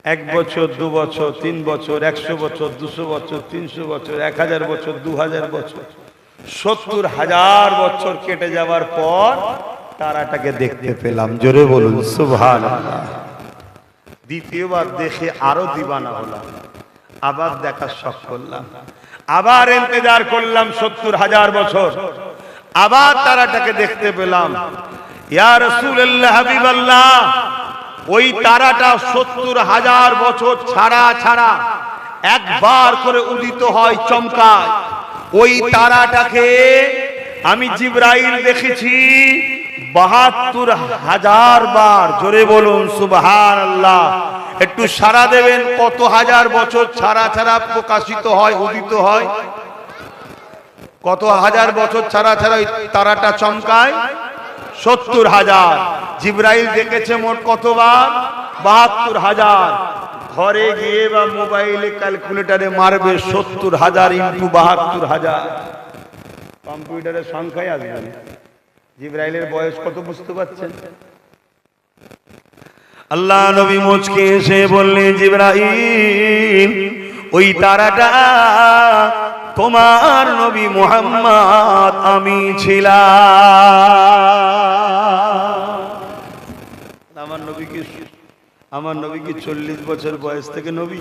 1 বছর, 2 বছর, 3 বছর, 100 বছর, 200 বছর, 300 বছর, 1000 বছর, 2000 বছর, 70,000 বছর কেটে যাওয়ার পর তারাটাকে দেখতে পেলাম। জোরে বলুন সুবহানাল্লাহ। দ্বিতীয়বার দেখে আরো দিওয়ানা হলাম, আবার দেখার শখ করলাম, আবার ইন্তজার করলাম 70,000 বছর, আবার তারাটাকে দেখতে পেলাম। ইয়া রাসূলুল্লাহ হাবিবাল্লাহ, ওই তারাটা 70,000 বছর ছাড়া ছাড়া একবার করে উদিত হয়, চমকায়। ওই তারাটাকে আমি জিবরাইল দেখেছি 72,000 বার। জোরে বলুন সুবহানাল্লাহ। একটু সাড়া দেবেন, কত হাজার বছর ছাড়া ছাড়া প্রকাশিত হয়, উদিত হয়? কত হাজার বছর ছাড়া ছাড়া তারাটা চমকায়? 70,000। জিবরাইল দেখেছে মোট কতবার? 72,000। ঘরে গিয়ে বা মোবাইলে ক্যালকুলেটরে মারবে 70,000 ইন্টু 72,000, কম্পিউটারের সংখ্যায় আসবে। জিবরাইলের বয়স কত বুঝতে পারছেন? আল্লাহ নবী মুচকে এসে বললেন, জিবরাইল, ওই তারাটা তোমার নবী মুহাম্মদ আমি ছিলাম। আমার নবী কি 40 বছর বয়স থেকে নবী?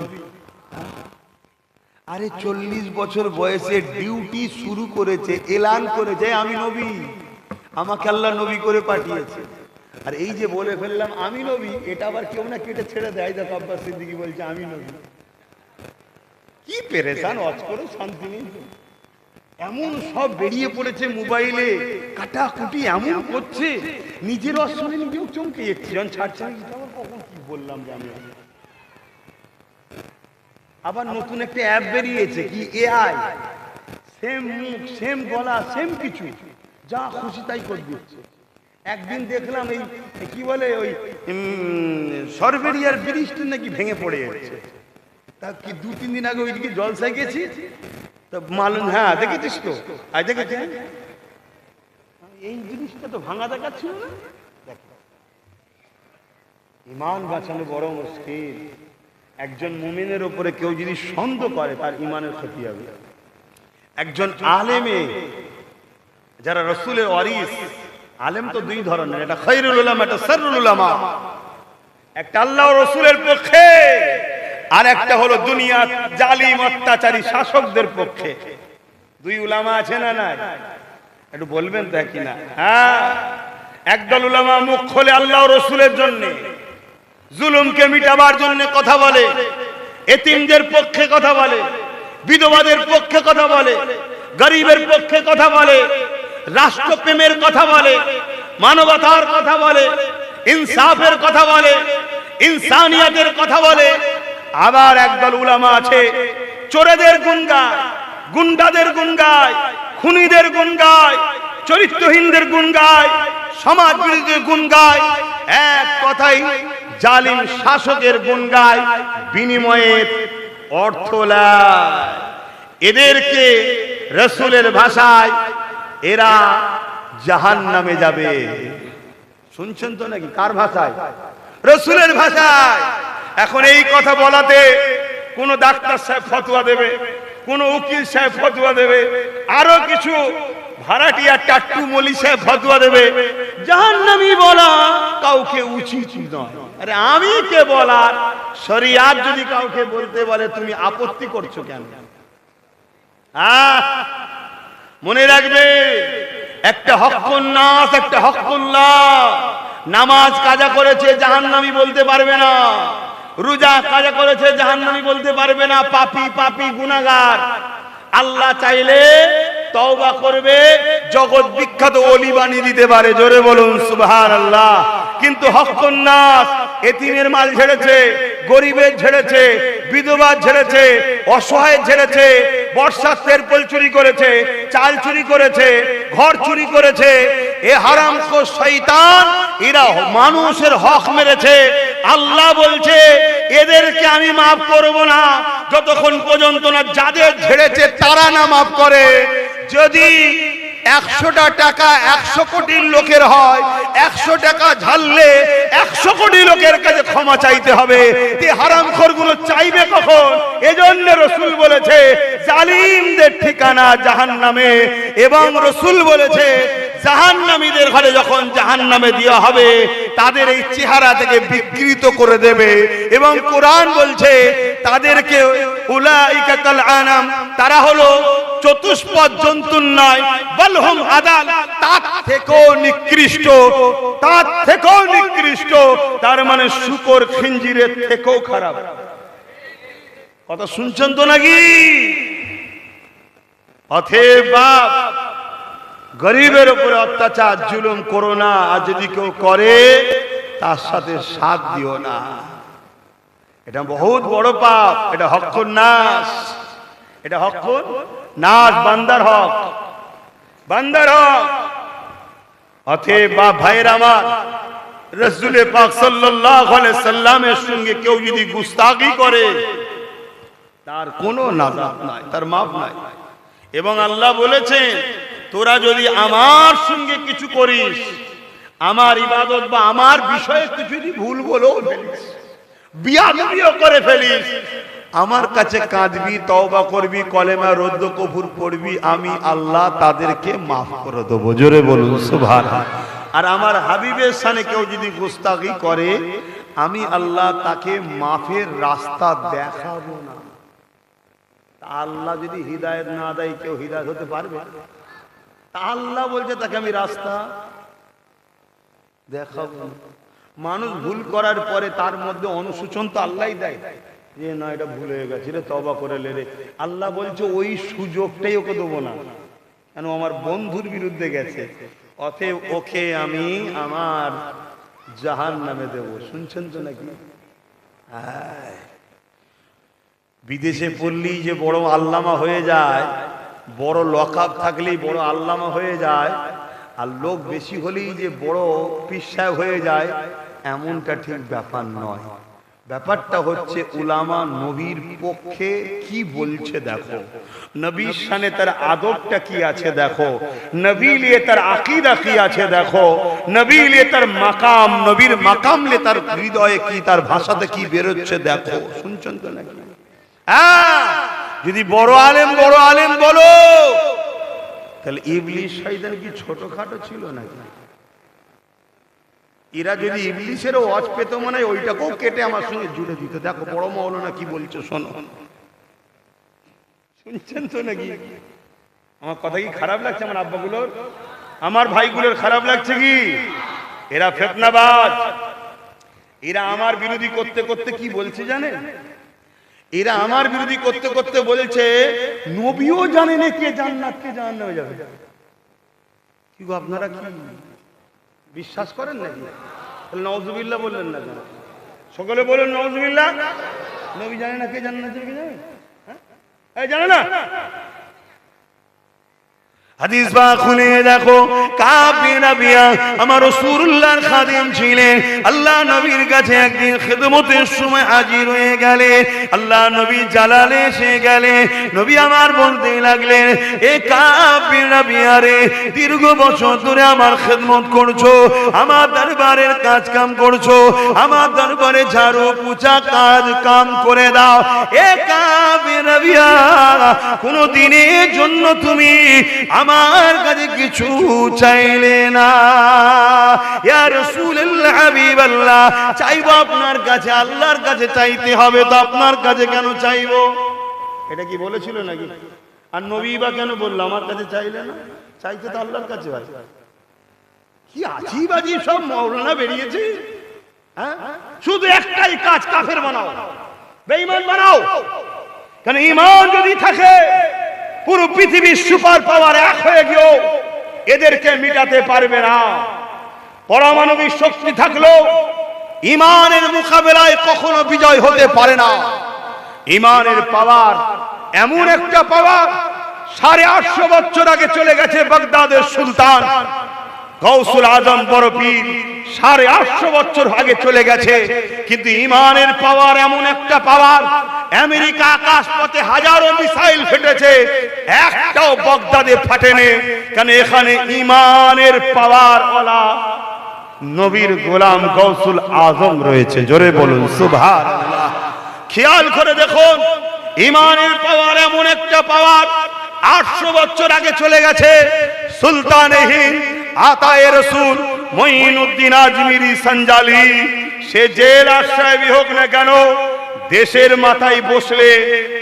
আরে 40 বছর বয়সে ডিউটি শুরু করেছে, এলান করেছে আমি নবী, আমাকে আল্লাহ নবী করে পাঠিয়েছে। আর এই যে বলে ফেললাম আমি নবী, এটা আবার কেউ না কেটে ছেড়ে দেয়। দেখো আব্বাস সিদ্দিকী বলছে আমি নবী। কি পেরেশান, অজ করে শান্তি নেই। এমন সব বেরিয়ে পড়েছে মোবাইলে, কাটাকুটি এমন করছে, নিজের অশ্বরে নিজেও চমকে যাচ্ছে। যখন ছাড়ছে কখন কি বললাম যে আমি। আবার নতুন একটা অ্যাপ বেরিয়েছে, কি এআই, সেম মুখ, সেম গলা, সেম কিছু, যা খুশি তাই করে দিচ্ছে। একদিন দেখলাম এই কি বলে ওই সরবেরিয়ার ব্রিজটা নাকি ভেঙে পড়ে যাচ্ছে। তা কি 2-3 দিন আগে ওইদিকে জলসায় গেছি, তো মালুম, হ্যাঁ দেখেছিস তো? আজ দেখেছি, এই জিনিসটা তো ভাঙা দেখাচ্ছিল না। ইমান বাঁচানো বড় মুশকিল। একজন মুমিনের উপরে কেউ যদি সন্দেহ করে, তার ইমানের ক্ষতি হবে। একজন আলেমে, যারা রাসূলের ওয়ারিস, আলেম তো দুই ধরনের, একটা খায়রুল উলামা, একটা শাররুল উলামা। একটা আল্লাহ ও রাসূলের পক্ষে, আর একটা হলো দুনিয়া জালিম অত্যাচারী শাসকদের পক্ষে। দুই উলামা আছে না? না, একটু বলবেন তো কি না? হ্যাঁ, একদল উলামা মুখ খোলে আল্লাহ ও রাসূলের জন্য, জুলুমকে মিটাবার জন্য কথা বলে, এতিমদের পক্ষে কথা বলে, বিধবাদের পক্ষে কথা বলে, গরিবের পক্ষে কথা বলে, রাষ্ট্রপ্রেমের কথা বলে, মানবতার কথা বলে, ইনসাফের কথা বলে, ইনসানিয়াতের কথা বলে, আবার একদল উলামা আছে চোরেদের গুণ গায়, গুন্ডাদের গুণ গায়, খুনিদের গুণ গায়, চরিত্রহীনদের গুণ গায়, সমাজ বিরোধীদের গুণ গায়, এক কথাই জালিম শাসকের গুণ গায়, বিনিময়ে অর্থ লায়। এদেরকে রাসূলের ভাষায় এরা জাহান্নামে যাবে। শুনছেন তো নাকি? কার ভাষায়? রাসূলের ভাষায়। এখন এই কথা বলাতে কোন ডাক্তার সাহেব ফতোয়া দেবে, কোন উকিল সাহেব ফতোয়া দেবে, আরো কিছু ভাড়াটিয়া টাট্টু মলি সাহেব ফতোয়া দেবে, জাহান্নামী বলা কাউকে উচিত নয়। আরে আমি কে বলার? শরিয়াত যদি কাউকে বলতে বলে তুমি আপত্তি করছো কেন? মনে রাখবে, একটা হকুন নাস, একটা হকুল্লাহ। নামাজ কাজা করেছে জাহান্নামী বলতে পারবে না, রোজা কাজা করেছে জাহান্নামী বলতে পারবে না, পাপী পাপী গুনাহগার। আল্লাহ চাইলে তওবা করবে, জগৎ বিখ্যাত ওলি বানিয়ে দিতে পারে। জোরে বলুন সুবহানাল্লাহ। কিন্তু হকুন নাস, এতিমের মাল ঝেড়েছে, গরিবের ঝেড়েছে, বিধবার ঝেড়েছে, অসহায় ঝেড়েছে, বর্ষার তেরপল চুরি করেছে, চাল চুরি করেছে, ঘর চুরি করেছে, এ হারামখোর শয়তান, এরা মানুষের হক মেরেছে। আল্লাহ বলছে এদেরকে আমি মাফ করব না যতক্ষণ পর্যন্ত না যাদের ঝেড়েছে তারা না মাফ করে। যদি 100টা টাকা 100 কোটি লোকের হয়, 100 টাকা ঝাললে 100 কোটি লোকের কাছে ক্ষমা চাইতে হবে। এই হারামখোরগুলো চাইবে কখন? এজন্য রাসূল বলেছে জালিমদের ঠিকানা জাহান্নামে। এবং রাসূল বলেছে জাহান্নামীদের ঘরে যখন জাহান্নামে দেওয়া হবে তাদের এই চেহারা থেকে বিকৃত করে দেবে। এবং কোরআন বলছে তাদেরকে উলাইকা কাল আনাম, তারা হলো চতুষ্পদ জন্তুর নয়, বলহুম আদাল, তার থেকেও নিকৃষ্ট, তার থেকেও নিকৃষ্ট। তার মানে শূকর খিঞ্জিরের থেকেও খারাপ। কথা শুনছেন তো নাকি? অতএব বাপ, গরিবের উপরে অত্যাচার জুলুম করো না, আর যদি কেউ করে তার সাথে সাথ দিও না। এটা বহুত বড় পাপ। এটা হকুন নাস, এটা হকুন নাস, বান্দার হক, বান্দার হক। অতএব বাপ ভাইয়ের আমার, রাসূল পাক সাল্লাল্লাহু আলাইহি সাল্লামের সঙ্গে কেউ যদি গুস্তাখি করে তার কোনো নাজাত নাই, তার মাফ নাই। এবং আল্লাহ বলেছেন তোরা যদি আমার সঙ্গে কিছু করিস, আমার ইবাদত বা আমার বিষয়ে কিছু যদি ভুল বলেও ফেলিস, বিয়াদবিও করে ফেলিস, আমার কাছে কাঁদবি, তওবা করবি, কলেমা রদ্দ কফুর পড়বি, আমি আল্লাহ তাদেরকে মাফ করে দেবো। জোরে বলুন সুবহানাল্লাহ। আর আমার হাবিবের শানে কেউ যদি গুস্তাখি করে, আমি আল্লাহ তাকে মাফের রাস্তা দেখাবো না। আল্লাহ যদি হিদায়াত না দেয় কেউ হিদায়াত হতে পারবে? আল্লাহ বলছে তাকে আমি রাস্তা দেখাবো। মানুষ ভুল করার পরে তার মধ্যে অনুশোচন তো আল্লাহই দেয়, যে না এটা ভুল হয়ে গেছে রে, তওবা করে লে রে। আল্লাহ বলছে ওই সুযোগটাই ওকে দেবো না, কেন আমার বন্ধুর বিরুদ্ধে গেছে, অতএব ওকে আমি আমার জাহান্নামে দেব। শুনছেন তো নাকি? বিদেশে পড়লেই যে বড় আল্লামা হয়ে যায়, বড় লকআপ থাকলেই বড় আল্লামা হয়ে যায়, আর লোক বেশি হলেই যে বড় পীর সাহেব হয়ে যায়, এমনটা ঠিক ব্যাপার নয়। ব্যাপারটা হচ্ছে উলামা নবীর পক্ষে কি বলছে দেখো, নবীর শানে তার আদবটা কি আছে দেখো, নবী লিয়ে তার আকীদা কি আছে দেখো, নবী লিয়ে তার মাকাম, নবীর মাকাম লিয়ে তার হৃদয়ে কি, তার ভাষাতে কি বেরোচ্ছে দেখো। শুনছেন তো নাকি? যদি বড় আলেম বলো, তাহলে ইবলিস শয়তান কি ছোটখাটো ছিল নাকি? এরা যদি ইবলিসেরও ওয়াজ পেত মনে হয় ওইটাকেও কেটে আমার সঙ্গে জুড়ে দিত। দেখো বড় মাওলানা কি বলছে শোনো। শুনছেন তো নাকি? আমার কথা কি খারাপ লাগছে? আমার আব্বাগুলোর, আমার ভাইগুলোর খারাপ লাগছে কি? এরা ফিতনাবাজ। এরা আমার বিরোধী করতে করতে কি বলছে জানেন? এরা আমার বিরোধী করতে করতে বলছে নবীও জানে না কে জান্নাত কে জাহান্নামে যাবে। কি গো আপনারা কি বিশ্বাস করেন নাকি? নাউজুবিল্লাহ বললেন না কেন? সকলে বলেন নাউজুবিল্লাহ। নবী জানে না কে জান্নাতে কে যাবে? এই জানে না? হাদিস বা খুলে দেখো, কাব বিন রাবিয়া আমার রাসূলুল্লাহর খাদিম ছিলেন। আল্লাহ নবীর কাছে একদিন খিদমতের সময় হাজির হয়ে গেলে, আল্লাহ নবী জালালে এসে গেলে, নবী আমার বলতে লাগলেন, এ কাব বিন রাবিয়া রে, দীর্ঘ বছর ধরে আমার খিদমত করছো, আমার দরবারের কাজ কাম করছো, আমার দরবারে ঝাড়ু পোছা কাজ কাম করে দাও। এ কাব বিন রাবিয়া, কোন দিনের জন্য তুমি আমার কাছে কিছু চাইলে না? ইয়া রাসূলুল্লাহ, হাবিবাল্লাহ, চাইবো আপনার কাছে, আল্লাহর কাছে চাইতে হবে, তো আপনার কাছে কেন চাইবো? এটা কি বলেছিল নাকি? আর নবী বা কেন বললো আমার কাছে চাইলে না? চাইতে তো আল্লাহর কাছে ভাই। কি আজীব আজীব সব মাওলানা বেরিয়েছে। হ্যাঁ, শুধু একটাই কাজ, কাফের বানাও, বেঈমান বানাও। কারণ ঈমান যদি থাকে, পুরো পৃথিবীর সুপার পাওয়ার এক হয়ে গিয়েও এদেরকে মিটাতে পারবে না। পারমাণবিক শক্তি থাকলেও ঈমানের মোকাবেলায় কখনো বিজয় হতে পারে না। ঈমানের পাওয়ার এমন একটা পাওয়ার, 850 বছর আগে চলে গেছে বাগদাদের সুলতান গাউসুল আজম বড় পীর, 850 বছর আগে চলে গেছে, কিন্তু ঈমানের পাওয়ার এমন একটা পাওয়ার, আমেরিকা আকাশপথে হাজারো মিসাইল ফেটেছে, একটাও বাগদাদে ফাটেনি। কারণ এখানে ঈমানের পাওয়ার ওয়ালা নবীর গোলাম গাউসুল আজম রয়েছে। জোরে বলুন সুবহানাল্লাহ। খেয়াল করে দেখুন, ঈমানের পাওয়ার এমন একটা পাওয়ার, 800 বছর আগে চলে গেছে সুলতানে হিন্দ আতায়ে রাসূল মুঈনুদ্দিন আজমিরি সঞ্জালি, সে যে রাষ্ট্রই হোক না কেন, দেশের মাথায় বসলে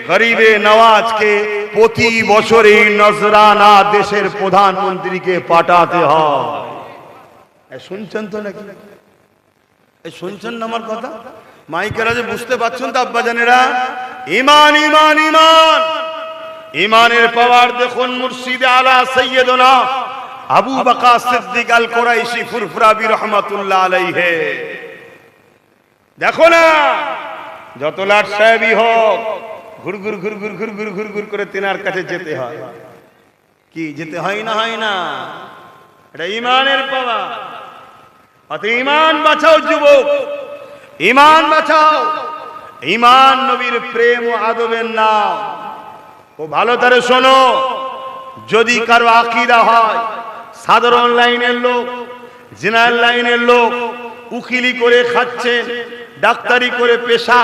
গরিবে নওয়াজকে প্রতি বছরই নজরানা দেশের প্রধানমন্ত্রীকে পাঠাতে হয়। শুনছেন তো নাকি? শুনছেন না আমার কথা? মাইকেরা যে বুঝতে পারছেন তো আব্বাজানেরা? ঈমান ঈমান ঈমান, ঈমানের পাওয়ার দেখুন। মুর্শিদে আলা সৈয়দনা আবু বকর সিদ্দিক আল কুরাইশি ফুরফুরাবি রহমাতুল্লাহ আলাইহি, দেখো না, যত লাট সাহেবই হোক, ঘুরঘুর ঘুরঘুর ঘুরঘুর ঘুরঘুর করে তেনার কাছে যেতে হয়। কি যেতে হয় না? হয় না? এটা ঈমানের পাওয়ার। অত ঈমান বাঁচাও যুবক, ঈমান বাঁচাও। ঈমান নবীর প্রেম ও আদবের নাম। ও ভালো করে শোনো, যদি কারো আকীদা হয় সাধারণ লাইনের লোক, জিনার লাইনের লোক, উকিলি করে খাচ্ছে, ডাক্তারি করে পেশা,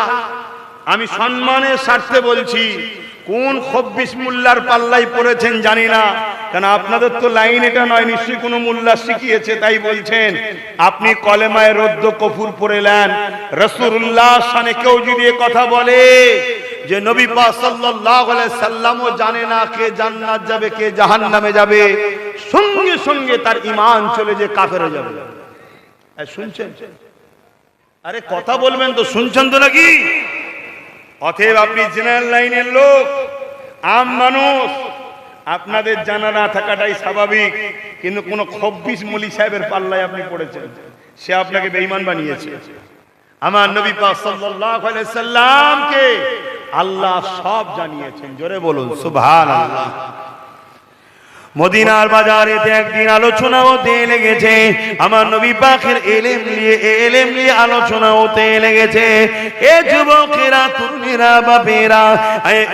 আমি সম্মানের স্বার্থে বলছি, কোন খব্বিশ মোল্লার পাল্লাই পড়েছেন জানি না, কারণ আপনাদের তো লাইন এটা নয়, নিশ্চয়ই কোনো মোল্লা শিখিয়েছে তাই বলছেন। আপনি কলেমায় রদ্দ কফুর পড়েলেন, রাসূলুল্লাহ শানে কেউ যদি কথা বলে যে নবী পাক সাল্লাল্লাহু আলাইহি সাল্লামও জানে না কে জান্নাত যাবে কে জাহান্নামে যাবে, সঙ্গে সঙ্গে তার ঈমান চলে যে কাফের হয়ে যাবে। শুনছেন? আরে কথা বলবেন তো, শুনছেন তো নাকি? অতএব আপনি জেনারেল লাইনের লোক, আম মানুষ, আপনাদের জানা না থাকাটাই স্বাভাবিক, কিন্তু কোন খব্বিশ মলি সাহেবের পাল্লায় আপনি পড়েছেন, সে আপনাকে বেঈমান বানিয়েছে। আমার নবী পাক সাল্লাল্লাহু আলাইহি সাল্লামকে আল্লাহ সব জানিয়েছেন। জোরে বলুন সুবহানাল্লাহ। মদিনার বাজারে একদিন আলোচনা হতে লেগেছে, আমার নবী পাকের ইলম নিয়ে আলোচনা হতে লেগেছে। এ যুবকেরা, তরুণীরা, বাপেরা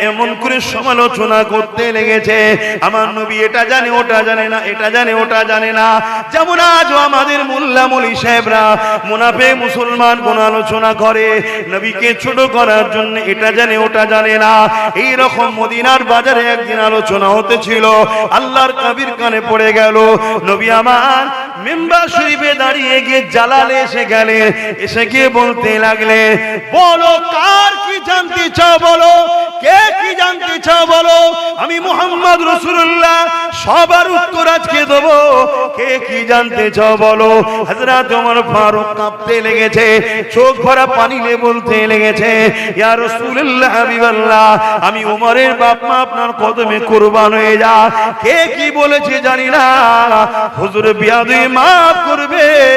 এমন করে সমালোচনা করতে লেগেছে, আমার নবী এটা জানে ওটা জানে না, এটা জানে ওটা জানে না। যেমন আজও আমাদের মোল্লা মলি সাহেবরা মুনাফিক মুসলমান কোন আলোচনা করে, নবীকে ছোট করার জন্য এটা জানে ওটা জানে না। এই রকম মদিনার বাজারে একদিন আলোচনা হতেছিল, আল্লাহর কবির কানে পড়ে গেল। নবী আমার মিম্বার শরীফে দাঁড়িয়ে গিয়ে জালালে এসে গেলেন, এসে গিয়ে বলতে লাগলে, বলো কার কি জানতে চাও বলো, কে কি জানতে চাও বলো, আমি মুহাম্মদ রাসূলুল্লাহ সবার উত্তর আজকে দেব। কে কি জানতে চাও বলো। হযরত ওমর ফারুক কাঁপতে লেগেছে, চোখ ভরা পানি নিয়ে বলতে লেগেছে, ইয়া রাসূলুল্লাহ হাবিবাল্লাহ, আমি ওমরের বাপ মা আপনার কদমে কুরবান হয়ে যা। কে কি বলেছে জানি না, হুজুর বিয়াদবি মাফ করবেন,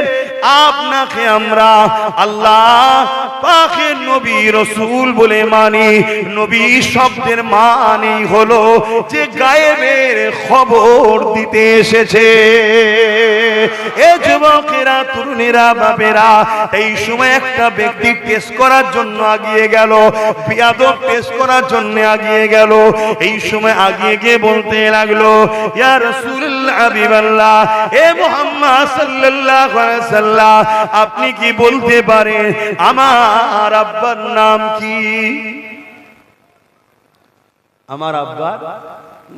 আপনাকে আমরা আল্লাহ পাকের নবী রাসূল বলে মানি, নবী শব্দের মানে হলো যে গায়েবের খবর দিতে এসেছে। এ যুবকেরা, তরুণেরা, বাপেরা, এই সময় একটা ব্যক্তি টেস্ট করার জন্য আগিয়ে গেল, বিয়াদব টেস্ট করার জন্য আগিয়ে গেল। এই সময় আগিয়ে গিয়ে বলতে লাগলো, ইয়া রাসূলুল্লাহ, হাবিবাল্লাহ, এ মুহাম্মদ সাল্লাল্লাহু আলাইহি ওয়াসাল্লাম, আপনি কি বলতে পারেন আমার আব্বার নাম কি? আমার আব্বার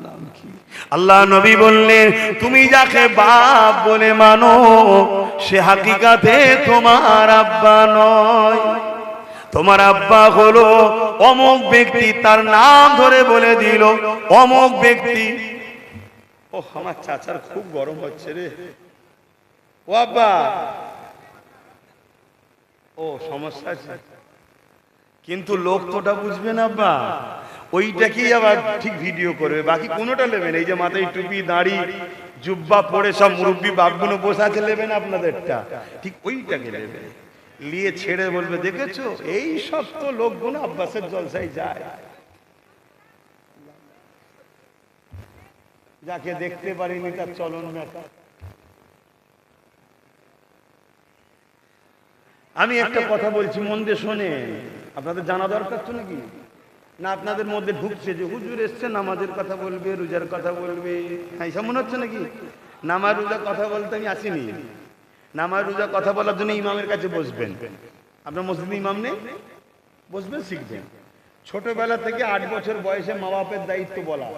নাম কি? আল্লাহ নবী বললেন, তুমি যাকে বাপ বলে মানো সে হাকিকাতে তোমার আব্বা নয়। তোমার আব্বা হলো অমুক ব্যক্তি, তার নাম ধরে বলে দিল অমুক ব্যক্তি। ও আমার চাচার খুব গরম হচ্ছে রে। ও আব্বা, ও সমস্যা আছে, কিন্তু লোক তোটা বুঝবে না আব্বা, ওইটাকেই আবার ঠিক ভিডিও করবে, বাকি কোনোটা নেবেন। এই যে মাথায় টুপি, দাড়ি, জুব্বা পরে সব মুরব্বী বাপগুলো বসে আছে, নেবেন আপনাদেরটা, ঠিক ওইটাকে নেবেন, নিয়ে ছেড়ে বলবে, দেখেছো এই সব তো লোকগুলো আব্বাসের জলসায় যায়। যাকে দেখতে পারিনি তার চলন না। আমি একটা কথা বলছি, মন দিয়ে শোনে, আপনাদের জানা দরকার তো নাকি না? আপনাদের মধ্যে ঢুকছে যে হুজুর এসছে, নামাজের কথা বলবে, রোজার কথা বলবে, এইসব মনে হচ্ছে নাকি? নামাজ রোজার কথা বলতে আমি আসিনি। নামাজ রোজার কথা বলার জন্য ইমামের কাছে বসবেন। আপনার মসজিদে ইমাম নেই, বসবেন, শিখবেন। ছোটবেলা থেকে 8 বছর বয়সে মা বাপের দায়িত্ব বলা।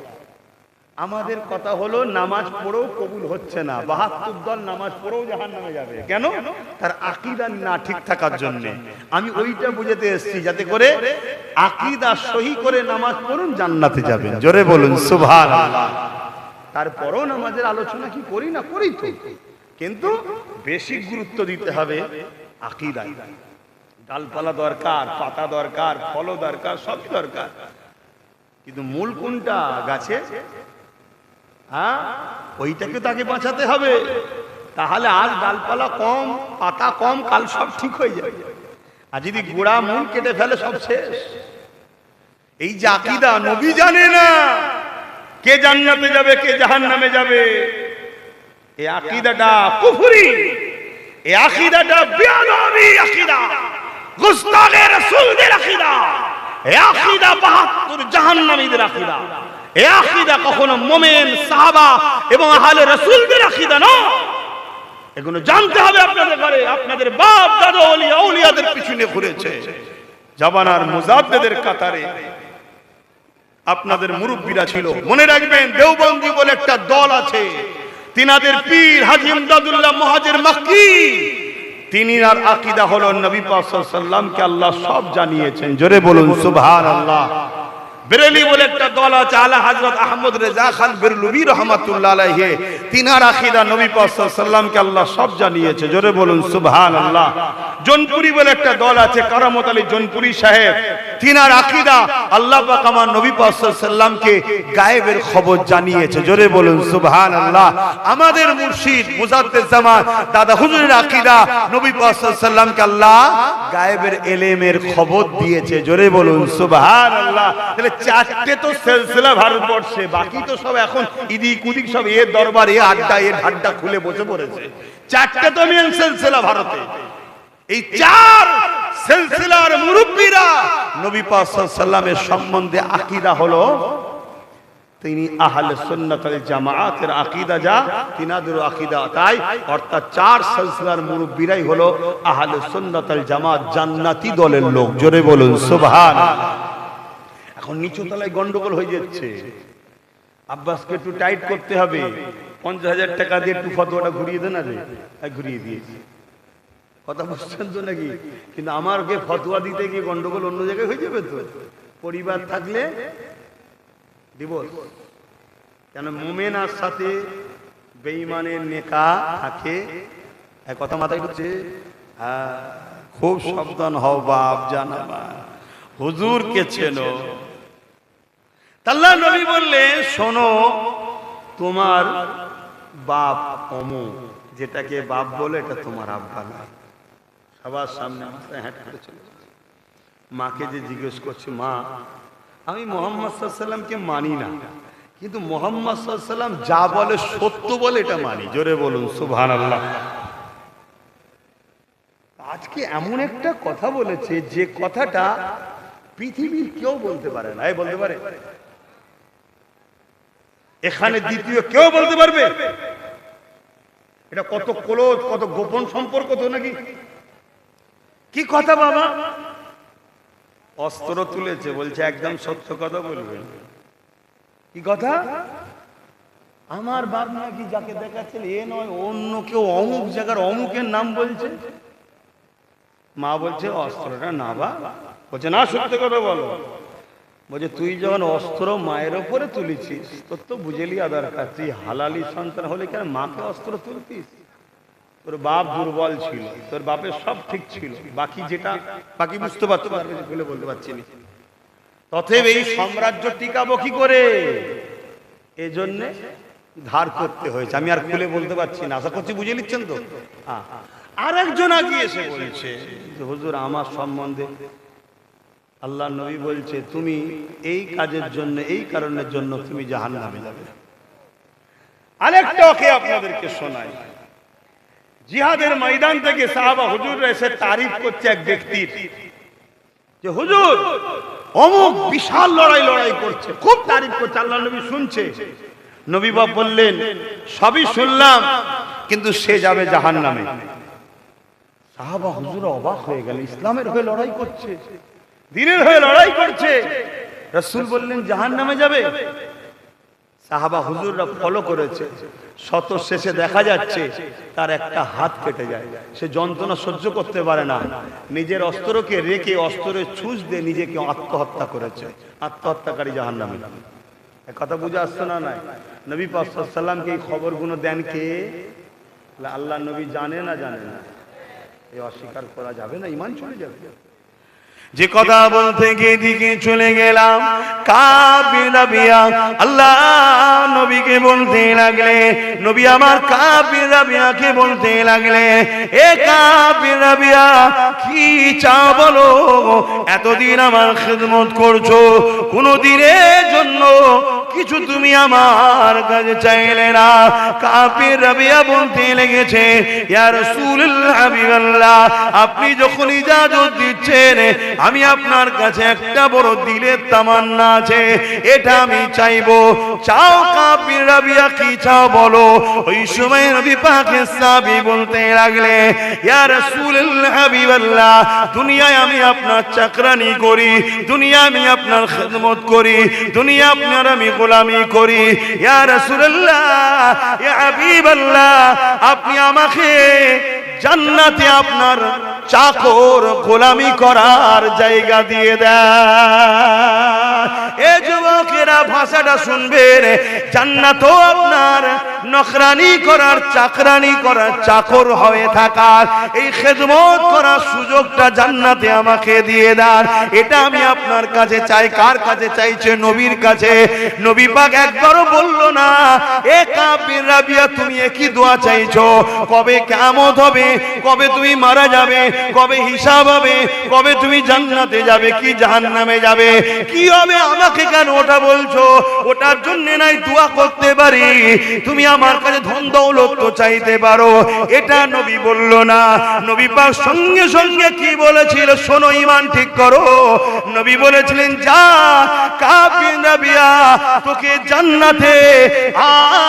আমাদের কথা হলো নামাজ পড়েও কবুল হচ্ছে না, 72 দল নামাজ পড়েও জাহান্নামে যাবে। কেন? তার আকীদা না ঠিক থাকার জন্য। আমি ওইটা বুঝাতে এসেছি, যাতে করে আকীদা সহি করে নামাজ পড়ুন, জান্নাতে যাবেন। জোরে বলুন সুবহানাল্লাহ। তারপরও নামাজের আলোচনা কি করি না? করি তো, কিন্তু বেশি গুরুত্ব দিতে হবে আকীদায়। ডালপালা দরকার, পাতা দরকার, ফলও দরকার, সবই দরকার, কিন্তু মূল কোনটা? গাছে, হ্যাঁ, ওইটাকে তাকে বাঁচাতে হবে। তাহলে আজ ডালপালা কম, পাতা কম, কাল সব ঠিক হয়ে যাবে। আর যদি গোড়া মূল কেটে ফেলে, সব শেষ। এই যে আকীদা, নবী জানে না কে জান্নাতে যাবে কে জাহান্নামে যাবে। এই আকীদাটা কুফরি, এই আকীদাটা বেয়াদবি আকীদা, গুস্তাখে রাসূলদের আকীদা, এই আকীদা 72 জাহান্নামীদের আকীদা। এই আকীদা কখনো মুমিন, সাহাবা এবং আহলে রাসূলদের আকীদা নয়। এগুলো জানতে হবে আপনাদের ঘরে। আপনাদের বাপ দাদা ওলিয়া আউলিয়াদের পিছনে ঘুরেছে, জামানার মুজাদ্দিদের কাতারে আপনাদের মুরব্বীরা ছিল। মনে রাখবেন, দেওবন্দি বলে একটা দল আছে, তিনাদের পীর হাজী ইমদাদুল্লাহ মুহাজির মক্কি, তিনার আকীদা হলো নবী পাক সাল্লাল্লাহু আলাইহি ওয়াসাল্লামকে আল্লাহ সব জানিয়েছেন। জোরে বলুন সুবহানাল্লাহ। বেরেলি বলে একটা দল আছে, আলা হযরত আহমদ রেজা খান বেরলুবি রাহমাতুল্লাহ আলাইহি, তিনার আকীদা নবী পাক সাল্লাল্লাহু আলাইহি ওয়াসাল্লামকে আল্লাহ সব জানিয়েছে। জোরে বলুন সুবহানাল্লাহ। জনপুরি বলে একটা দল আছে, কারামত আলী জনপুরি সাহেব, তিনার আকীদা আল্লাহ পাক আমার নবী পাক সাল্লাল্লাহু আলাইহি ওয়াসাল্লামকে গায়েবের খবর জানিয়েছে। জোরে বলুন সুবহানাল্লাহ। আমাদের মুর্শিদ মুজাদ্দিদ জামান দাদা হুজুরের আকীদা নবী পাক সাল্লাল্লাহু আলাইহি ওয়াসাল্লামকে আল্লাহ গায়েবের ইলমের খবর দিয়েছে। জোরে বলুন সুবহানাল্লাহ। তাহলে চারটে তো সিলসিলা ভারতবর্ষে, বাকি তো সব এখন ইদিক উদিক সব এর দরবার, এ আড্ডা, এর ঠাড্ডা খুলে বসে পড়েছে। চারটে তো মেন সিলসিলা ভারতে। এই চার সিলসিলার মুরব্বীরা নবী পাক সাল্লাল্লাহু আলাইহি ওয়াসাল্লামের সম্বন্ধে আকীদা হলো, তিনি আহলে সুন্নাত ওয়াল জামাআতের আকীদা যা, তিনাদের আকীদা তাই। অর্থাৎ চার সিলসিলার মুরব্বীরাই হলো আহলে সুন্নাত ওয়াল জামাত, জান্নাতি দলের লোক। জোরে বলুন সুবহানাল্লাহ। এখন নিচু তলায় গন্ডগোল হয়ে যাচ্ছে, আব্বাসকে একটু টাইট করতে হবে, 50,000 টাকা দিয়ে একটু ফতোয়াটা ঘুরিয়ে দেন। আরে ঘুরিয়ে দিয়েছি, কথা বুঝছেন তো নাকি? কিন্তু আমারকে ফতোয়া দিতে গিয়ে গন্ডগোল অন্য জায়গায় হয়ে যাবে তো। পরিবার থাকলে ডিভোর্স, কেন মুমিনার সাথে বেঈমানের নেকাহ থাকে। এক কথা মাথায় ঢুকছে? খুব সাবধান হও বাপ জানাবা, হুজুরকে চেনো। আল্লাহ নবী বললেন, শোনো, তোমার বাপ অমুক, যেটাকে বাপ বলে এটা তোমার আব্বা না। সবার সামনে মাথায় হ্যাট করে চলে মাকে যে জিজ্ঞেস করছে, মা আমি মুহাম্মদ সাল্লাল্লাহু আলাইহি ওয়াসাল্লামকে মানি না, কিন্তু মুহাম্মদ সাল্লাল্লাহু আলাইহি ওয়াসাল্লাম যা বলে সত্য বলে এটা মানি। জোরে বলুন সুবহানাল্লাহ। আজকে এমন একটা কথা বলেছে যে কথাটা পৃথিবীর কেউ বলতে পারে না। এই বলতে পারে? এখানে দ্বিতীয় কেউ বলতে পারবে? এটা কত ক্লোজ, কত গোপন সম্পর্ক তো নাকি। কি কথা বাবা? অস্ত্র তুলেছে, বলছে একদম সত্য কথা বলবেন। কি কথা? আমার বাপ নাকি যাকে দেখাচ্ছেন এ নয় অন্য কেউ, অমুক জায়গার অমুকের নাম বলছে। মা বলছে অস্ত্রটা না বা, বলছে না সত্য কথা বলো। বলছে তুই যখন অস্ত্র মায়ের ওপরে তুলেছিস তোর তো বুঝেলি আধার কার্ড, তুই হালালি সন্তান হলে কেন মাকে অস্ত্র তুলতিস? তোর বাপ দুর্বল ছিল, তোর বাপের সব ঠিক ছিল, বাকি যেটা বাকি বুঝতে পারতো বলে বলতে পারছি না। তথেব এই সাম্রাজ্য টিকাবো কি করে, এজন্য ধার করতে হয়েছে। আমি আর খুলে বলতে পারছি না, আশা করছি বুঝে নিচ্ছেন তো। আর একজন আগে এসে বলছে যে হুজুর আমার সম্বন্ধে আল্লাহ নবী বলছে তুমি এই কাজের জন্য, এই কারণের জন্য তুমি জাহান্নামে যাবে। আরেকটা ওকে আপনাদেরকে শোনাই। জিহাদের ময়দান থেকে সাহাবা হুজুররা এসে তারিফ করছে এক ব্যক্তির, যে হুজুর অমুক বিশাল লড়াই করছে, খুব তারিফ করছে, আল্লাহ নবী শুনছে। নবী বাপ বললেন সবই শুনলাম, কিন্তু সে যাবে জাহান্নামে। সাহাবা হুজুর অবাক হয়ে গেল, ইসলামের হয়ে লড়াই করছে, দ্বীনের হয়ে লড়াই করছে, রাসূল বললেন জাহান্নামে যাবে। সাহাবা হুজুররা ফলো করেছে, শত শেষে দেখা যাচ্ছে তার একটা হাত কেটে যায়, সে যন্ত্রণা সহ্য করতে পারে না, নিজের অস্ত্রকে রেখে অস্ত্রের ছুঁচ দিয়ে নিজেকে আত্মহত্যা করেছে। আত্মহত্যাকারী জাহান্নামী। কথা বুঝে আসছে না? নাই নবী পাক সাল্লাল্লাহু আলাইহি ওয়াসাল্লামকে এই খবরগুলো দেন কে? আল্লাহ নবী জানে না? জানে না। এই অস্বীকার করা যাবে না, ঈমান চলে যাবে। যে কথা বলতে গিয়ে দিকে চলে গেলাম, কাবির রাবিয়া আল্লাহ নবীকে বলতে লাগলে, নবী আমার কাবির রাবিয়াকে বলতে লাগলে, এ কাবির রাবিয়া কি চাও বলো, এতদিন আমার খিদমত করছো, কোনো দিনের জন্য কিছু তুমি আমার কাছে চাইলে না। কাবির রাবিয়া বলতে লেগেছে, ইয়া রাসূলুল্লাহ হাবিবাল্লাহ, আপনি যখন ইজাজত দিচ্ছেন আমি আপনার কাছে একটা বড় দিলের তামান্না আছে, এটা আমি চাইবো। চাও কাবির রাবিয়া, কি চাও বলো। ওই সময় নবী পাকের সাহাবী বলতে লাগলে, ইয়া রাসূলুল্লাহ হাবিবাল্লাহ, দুনিয়ায় আমি আপনার চাকরানি করি, দুনিয়া আমি আপনার খিদমত করি, দুনিয়া আপনার আমি গোলামি করি। ইয়া রাসূলুল্লাহ, ইয়া হাবিবাল্লাহ, আপনি আমাকে জান্নাতে আপনার চাকর গোলামি করার জায়গা দিয়ে দেন। এ যুবকেরা ভাষাটা শুনবেন, জান্নাতও আপনার নকরানি করার, চাকরানি করার, চাকর হয়ে থাকার, এই খেদমত করার সুযোগটা জান্নাতে আমাকে দিয়ে দেন, এটা আমি আপনার কাছে চাই। কার কাছে চাইছে? নবীর কাছে। নবী পাক একবারও বলল না এ কাবির রাবিয়া তুমি কি দোয়া চাইছো, কবে কিয়ামত হবে, কবে তুমি মারা যাবে, কবে হিসাব হবে, কবে তুমি জান্নাতে যাবে কি জাহান্নামে যাবে, কি হবে আমাকে কেন ওটা বলছো? ওটার জন্য নাই দোয়া করতে পারি, তুমি আমার কাছে ধন দৌলত তো চাইতে পারো, এটা নবী বলল না। নবী পাক সঙ্গে সঙ্গে কি বলেছিল শোনো, ঈমান ঠিক করো। নবী বলেছিলেন, যা কাবির রাবিয়া, তোকে জান্নাতে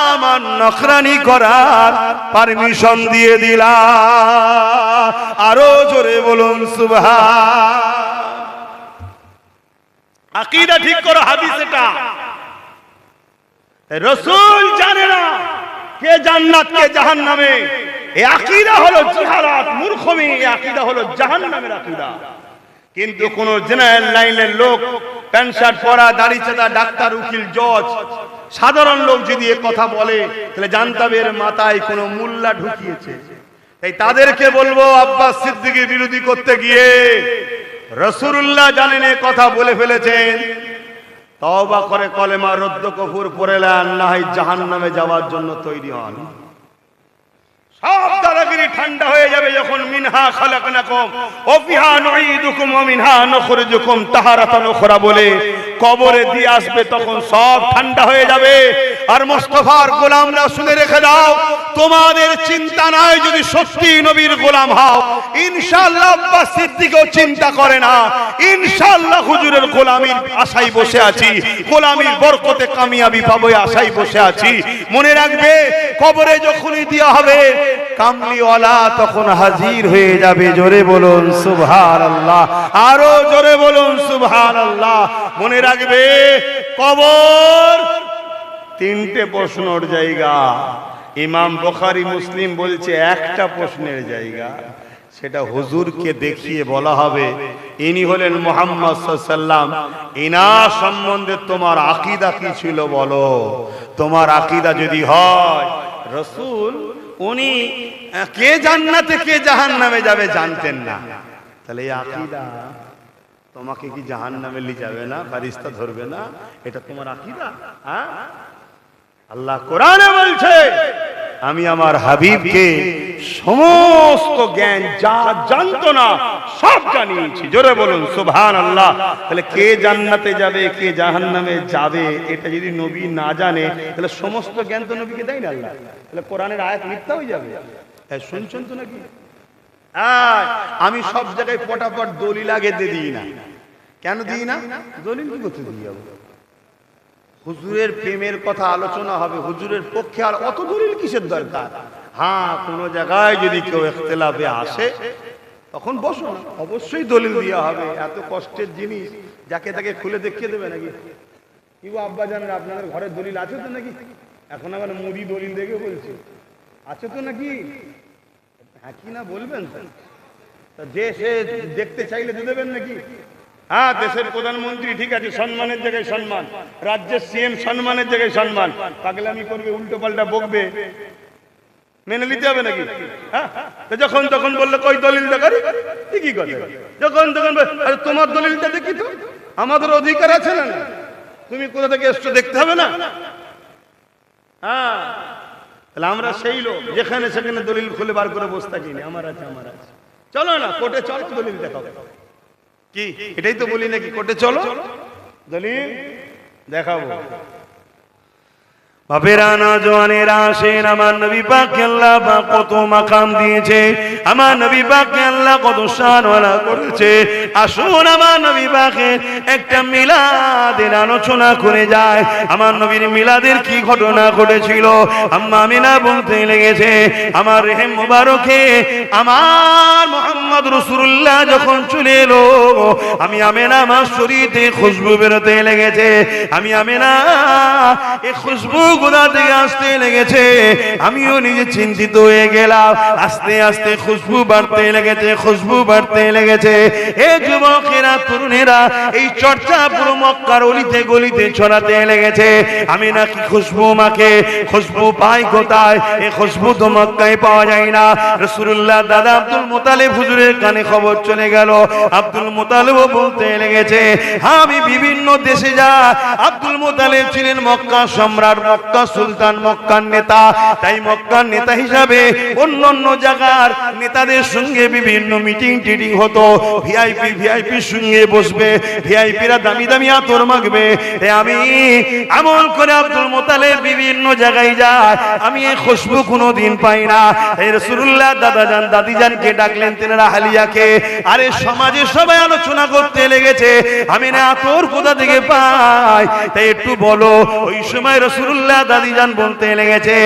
আমার নকরানি করার পারমিশন দিয়ে দিলাম। আরো জোরে বলুন সুবহান। আকীদা ঠিক করো, হাদিস এটা। রাসূল জানে না কে জান্নাত কে জাহান্নামে, এই আকীদা হলো জিহালাত, মূর্খমি, এই আকীদা হলো জাহান্নামের আকীদা। কিন্তু কোন জেনারেল লাইনের লোক, প্যান্ট শার্ট পরা, দাড়ি চাঁদা, ডাক্তার, উকিল, জজ, সাধারণ লোক যদি এ কথা বলে তাহলে জানতে হবে এর মাথায় কোনো মোল্লা ঢুকিয়েছে। তাই তাদেরকে বলবো, আব্বাস সিদ্দিকীর বিরোধী করতে গিয়ে রাসূলুল্লাহ জানেন এ কথা বলে ফেলেছেন, তওবা করে কলেমা রদ্দ কফুর পড়ে নেন, না হয় জাহান্নামে যাওয়ার জন্য তৈরি হন। সব দাদাগিরি ঠান্ডা হয়ে যাবে যখন মিনহা খালাকনাকুম ওয়া ফিহা নুঈদুকুম ওয়া মিনহা নুখরিজুকুম তাহারাতান উখরা বলে কবরে দিয়ে আসবে, তখন সব ঠান্ডা হয়ে যাবে। আর মুস্তাফার গোলামরা শুনে রেখে দাও, তোমাদের চিন্তা নাই যদি সত্যি নবীর গোলাম হও, ইনশাআল্লাহ আব্বাস সিদ্দিকও চিন্তা করে না, ইনশাআল্লাহ হুজুরের গোলামির আশায় বসে আছি, গোলামির বরকতে কামিয়াবি পাবো আশায় বসে আছি। মনে রাখবে কবরে যখনই দেওয়া হবে কামলিওয়ালা তখন হাজির হয়ে যাবে। জোরে বলুন সুবহানাল্লাহ, আরো জোরে বলুন সুবহানাল্লাহ। মনে রাখবে কবর তিনটে প্রশ্নের জায়গা। ইমাম বুখারী মুসলিম বলছে একটা প্রশ্নের জায়গা, সেটা হুজুরকে দেখিয়ে বলা হবে ইনি হলেন মুহাম্মদ সাল্লাল্লাহু আলাইহি ওয়াসাল্লাম, ইনার সম্বন্ধে তোমার আকীদা কি ছিল বলো। তোমার আকীদা যদি হয় রাসূল উনি কে জান্নাতে কে জাহান্নামে যাবে জানতেন না, তাহলে এই আকীদা তোমাকে কি জাহান্নামে নিয়ে যাবে না, ফারিস্তা ধরবে না? এটা তোমার আকীদা? হ্যাঁ, আল্লাহ কোরআনে বলছে আমি আমার হাবিবকে সমস্ত জ্ঞান যা জানতো না সব জানিয়েছি। জোরে বলুন সুবহানাল্লাহ। তাহলে কে জান্নাতে যাবে কে জাহান্নামে যাবে এটা যদি নবী না জানে তাহলে সমস্ত জ্ঞান তো নবীকে দেয় না আল্লাহ, তাহলে কোরআনের আয়াত মিথ্যা হয়ে যাবে। শুনছেন তো নাকি? আমি সব জায়গায় পটাপট দলিল আগে দিয়ে দিই না। কেন দিই না? দলিল কি করতে দিই? হুজুরের প্রেমের কথা আলোচনা হবে, হুজুরের পক্ষে আর অত দলিল কিসের দরকার? হ্যাঁ, কোন জায়গায় যদি কেউ ইখতিলাফে আসে তখন বসো না, অবশ্যই দলিল দেওয়া হবে। এত কষ্টের জিনিস যাকে তাকে খুলে দেখিয়ে দেবে নাকি? কি আব্বা জানেন আপনাদের ঘরে দলিল আছে তো নাকি? এখন আবার মুড়ি দলিল দেখে বলছে আছে তো নাকি? হ্যাঁ কি না বলবেন? যে সে দেখতে চাইলে দিয়ে দেবেন নাকি? হ্যাঁ, দেশের প্রধানমন্ত্রী ঠিক আছে, সম্মানের জায়গায় সম্মান, রাজ্যের সিএম সম্মানের জায়গায় সম্মান, পাগলামি করবে উল্টো পাল্টা বকবে, মেনে নিতে হবে নাকি? হ্যাঁ, যখন তখন বললে কই দলিল দেখারি ঠিকই কথা, যখন তখন তোমার দলিলটা দেখি তো, আমাদের অধিকার আছে না? তুমি কোথা থেকে এসছো দেখতে হবে না? হ্যাঁ, তাহলে আমরা সেই লোক যেখানে সেখানে দলিল খুলে বার করে বসে থাকি না, আমার আছে আমার আছে, চলো না কোর্টে চলো দলিল দেখাও। কি এটাই তো বলি নাকি? কোর্টে চলো দলিল দেখাবো। বাপেরা নওজওয়ানেরা আসেন, আমার নবী পাককে আল্লাহ পাক কত মাকাম দিয়েছে, আমার নবী পাককে আল্লাহ কত শানওয়ালা করেছে। আসুন আমার নবী পাকের একটা মিলাদের আলোচনা করে যায়। আমার নবীর মিলাদের কি ঘটনা ঘটেছিল আম্মা আমিনা বলতে লেগেছে, আমার রেহেম মুবারকে আমার মুহাম্মদ রাসূলুল্লাহ যখন চলে এলো, আমি আমিনা আমার শরীরে খুশবু বেরোতে লেগেছে, আমি আমিনা এই খুশবু গোদা থেকে আসতে লেগেছে, আমিও নিজে চিন্তিত হয়ে গেলাম। আস্তে আস্তে খুশবু বাড়তে লেগেছে, খুশবু বাড়তে লেগেছে। এ যুবকেরা তরুণেরা এই চর্চা পুরো মক্কার অলিতে গলিতে ছড়াতে লেগেছে। আমি নাকি খুশবু মাকে, খুশবু পাই কোথায়? এই খুশবু তো মক্কায় পাওয়া যায় না। রাসূলুল্লাহ দাদা আব্দুল মুতালিব হুজুরের কানে খবর চলে গেল। আব্দুল মুতালিব বলতে লেগেছে আমি বিভিন্ন দেশে যা, আব্দুল মুতালিব ছিলেন মক্কা সম্রাট, মক্কা সুলতান, মক্কার নেতা, তাই মক্কার নেতা হিসাবে অন্যান্য জায়গার নেতাদের সঙ্গে বিভিন্ন মিটিং টিটিং হতো, ভিআইপির সঙ্গে বসবে, ভিআইপিরা দামি দামি আতর মাখবে। আমি আমল করে আব্দুল মুতালিব বিভিন্ন জায়গায় যায়, আমি এই খুশবু কোনোদিন পাই না। এই রাসূলুল্লাহ দাদাজান দাদিজানকে ডাকলেন, তেনারা হালিয়াকে, আরে সমাজে সবাই আলোচনা করতে লেগেছে আমি না আতর কোথা থেকে পাই, তাই একটু বলো। ওই সময় রাসূলুল্লাহ দাদিজান বলতে লেগেছে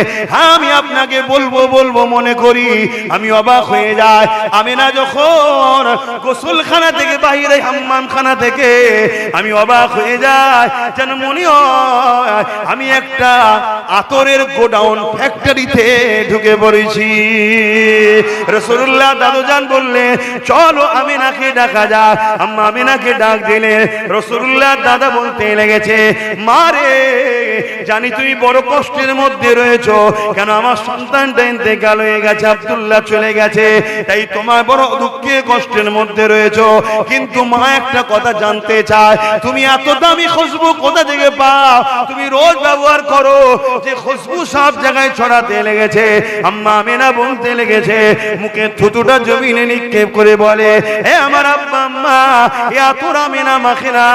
আমি আপনাকে বলবো বলবো মনে করি আমি অবাক হয়ে যাই। আমি না যখন গোসলখানা থেকে বাইরে হাম্মামখানা থেকে আমি অবাক হয়ে যাই, যেন মনে হয় আমি একটা আতরের গোডাউন ফ্যাক্টরিতে ঢুকে পড়েছি। রাসূলুল্লাহ দাদুজান বললে চলো আমিনাকে ডাকা যাক। আম্মা আমিনাকে ডাক দিলে রাসূলুল্লাহ দাদা বলতে লেগেছে মারে জানি তুমি বড় কষ্টের মধ্যে রয়েছো, কেন আমার সন্তানটা ইন্তেকাল হয়ে গেছে, আব্দুল্লাহ চলে গেছে, তাই তোমার বড় দুঃখে কষ্টের মধ্যে রয়েছো। কিন্তু মা একটা কথা জানতে চায়, তুমি এত দামি খুশবু কোথা থেকে পাও? তুমি রোজ ব্যবহার করো, যে খুশবু সব জায়গায় ছড়াতে লেগেছে। আম্মা আমিনা বলতে লেগেছে, মুখে থুতুটা জমিনে নিক্ষেপ করে বলে, হে আমার আব্বা আম্মা, এত আমিনা মাখে না,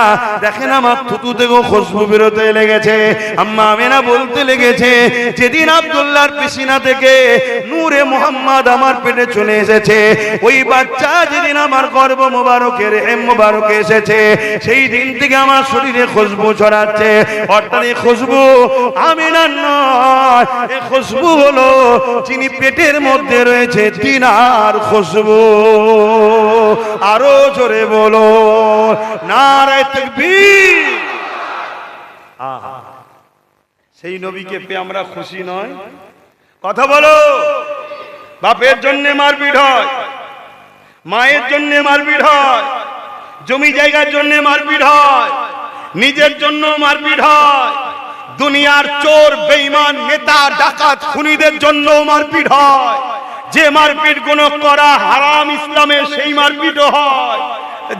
দেখেন আমার থুতু থেকেও খুশবু বেরোতে লেগেছে। আম্মা আমিনা বলতে লেগেছে, যেদিন আব্দুল্লাহর পিসিনা থেকে নূরে মুহাম্মদ আমার পেটে চলে এসেছে, ওই বাচ্চা যেদিন আমার গর্ভ মোবারকের মোবারকে এসেছে, সেই দিন থেকে আমার শরীরে খুশবু ছড়াচ্ছে। অর্থাৎ এই খুশবু আমিনার নয়, এই খুশবু হলো যিনি পেটের মধ্যে রয়েছে তিনার খুশবু। আরো জোরে বলো নারে তাকবীর। আহা, সেই নবীকে পেয়ে আমরা খুশি নয়? কথা বলো। বাপের জন্য মারপিট হয়, মায়ের জন্য মারপিট হয়, জমি জায়গার জন্য মারপিট হয়, নিজের জন্য মারপিট হয়, দুনিয়ার চোর বেঈমান নেতা ডাকাত খুনিদের জন্য মারপিট হয়। যে মারপিট গুলো করা হারাম ইসলামে, সেই মারপিটও হয়।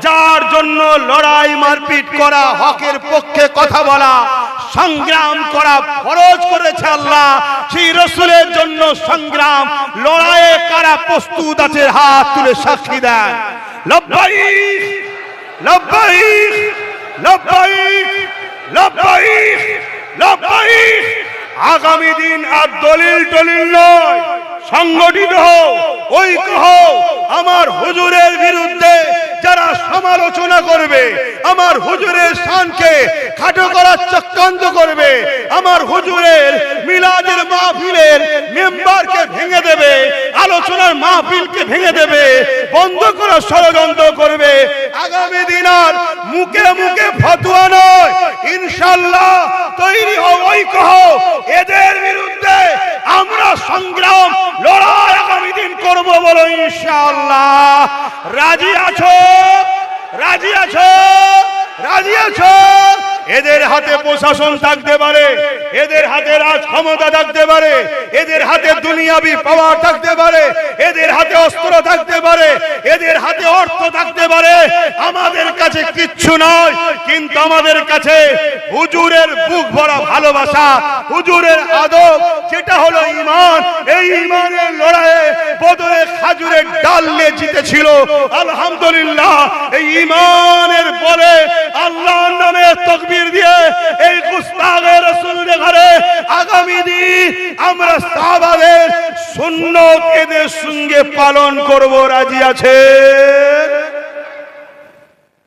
যার জন্য লড়াই মারপিট করা, হকের পক্ষে কথা বলা, সংগ্রাম করা ফরজ করেছে আল্লাহ, সেই রাসূলের জন্য সংগ্রাম লড়াইয়ে কারা প্রস্তুত আছে? হাত তুলে সাক্ষী দেন। লব্বাইক লব্বাইক লব্বাইক লব্বাইক লব্বাইক। আগামী দিন আর দলিল টলিল নয়, সংগঠিত হও, ঐক্য হও। আমার হুজুরের বিরুদ্ধে যারা সমালোচনা করবে, আমার হুজুরের শানকে খাটো করার চক্রান্ত করবে, আমার হুজুরের মিলাদের মাহফিলের মেম্বারকে ভেঙে দেবে, আলোচনার মাহফিলকে ভেঙে দেবে, বন্ধ করার ষড়যন্ত্র করবে, আগামী দিন আর মুখে মুখে ফতোয়া নয়, ইনশাআল্লাহ তৈরি হও, ঐক্য হও। এদের বিরুদ্ধে আমরা সংগ্রাম লড়াই আগামী দিন করব, বলো ইনশাআল্লাহ। রাজি আছো? রাজি আছো? রাজি আছো? এদের হাতে প্রশাসন থাকতে পারে, এদের হাতে রাজ ক্ষমতা থাকতে পারে, এদের হাতে দুনিয়াবি পাওয়ার থাকতে পারে, এদের হাতে অস্ত্র থাকতে পারে, এদের হাতে অর্থ থাকতে পারে, আমাদের কাছে কিচ্ছু নয়। কিন্তু আমাদের কাছে হুজুরের বুক ভরা ভালোবাসা, হুজুরের আদব, যেটা হলো ঈমান। এই ঈমানের লড়াইয়ে বদরে খাজুরের ডাল নিয়ে জিতেছিল, আলহামদুলিল্লাহ। এই ঈমানের বলে আল্লাহর নামে তাকবীর দিয়ে এই গুস্তাখে রাসূলের ঘরে আগামী দিন আমরা সাহাবাদের সুন্নত এদের সঙ্গে পালন করব। রাজি আছে?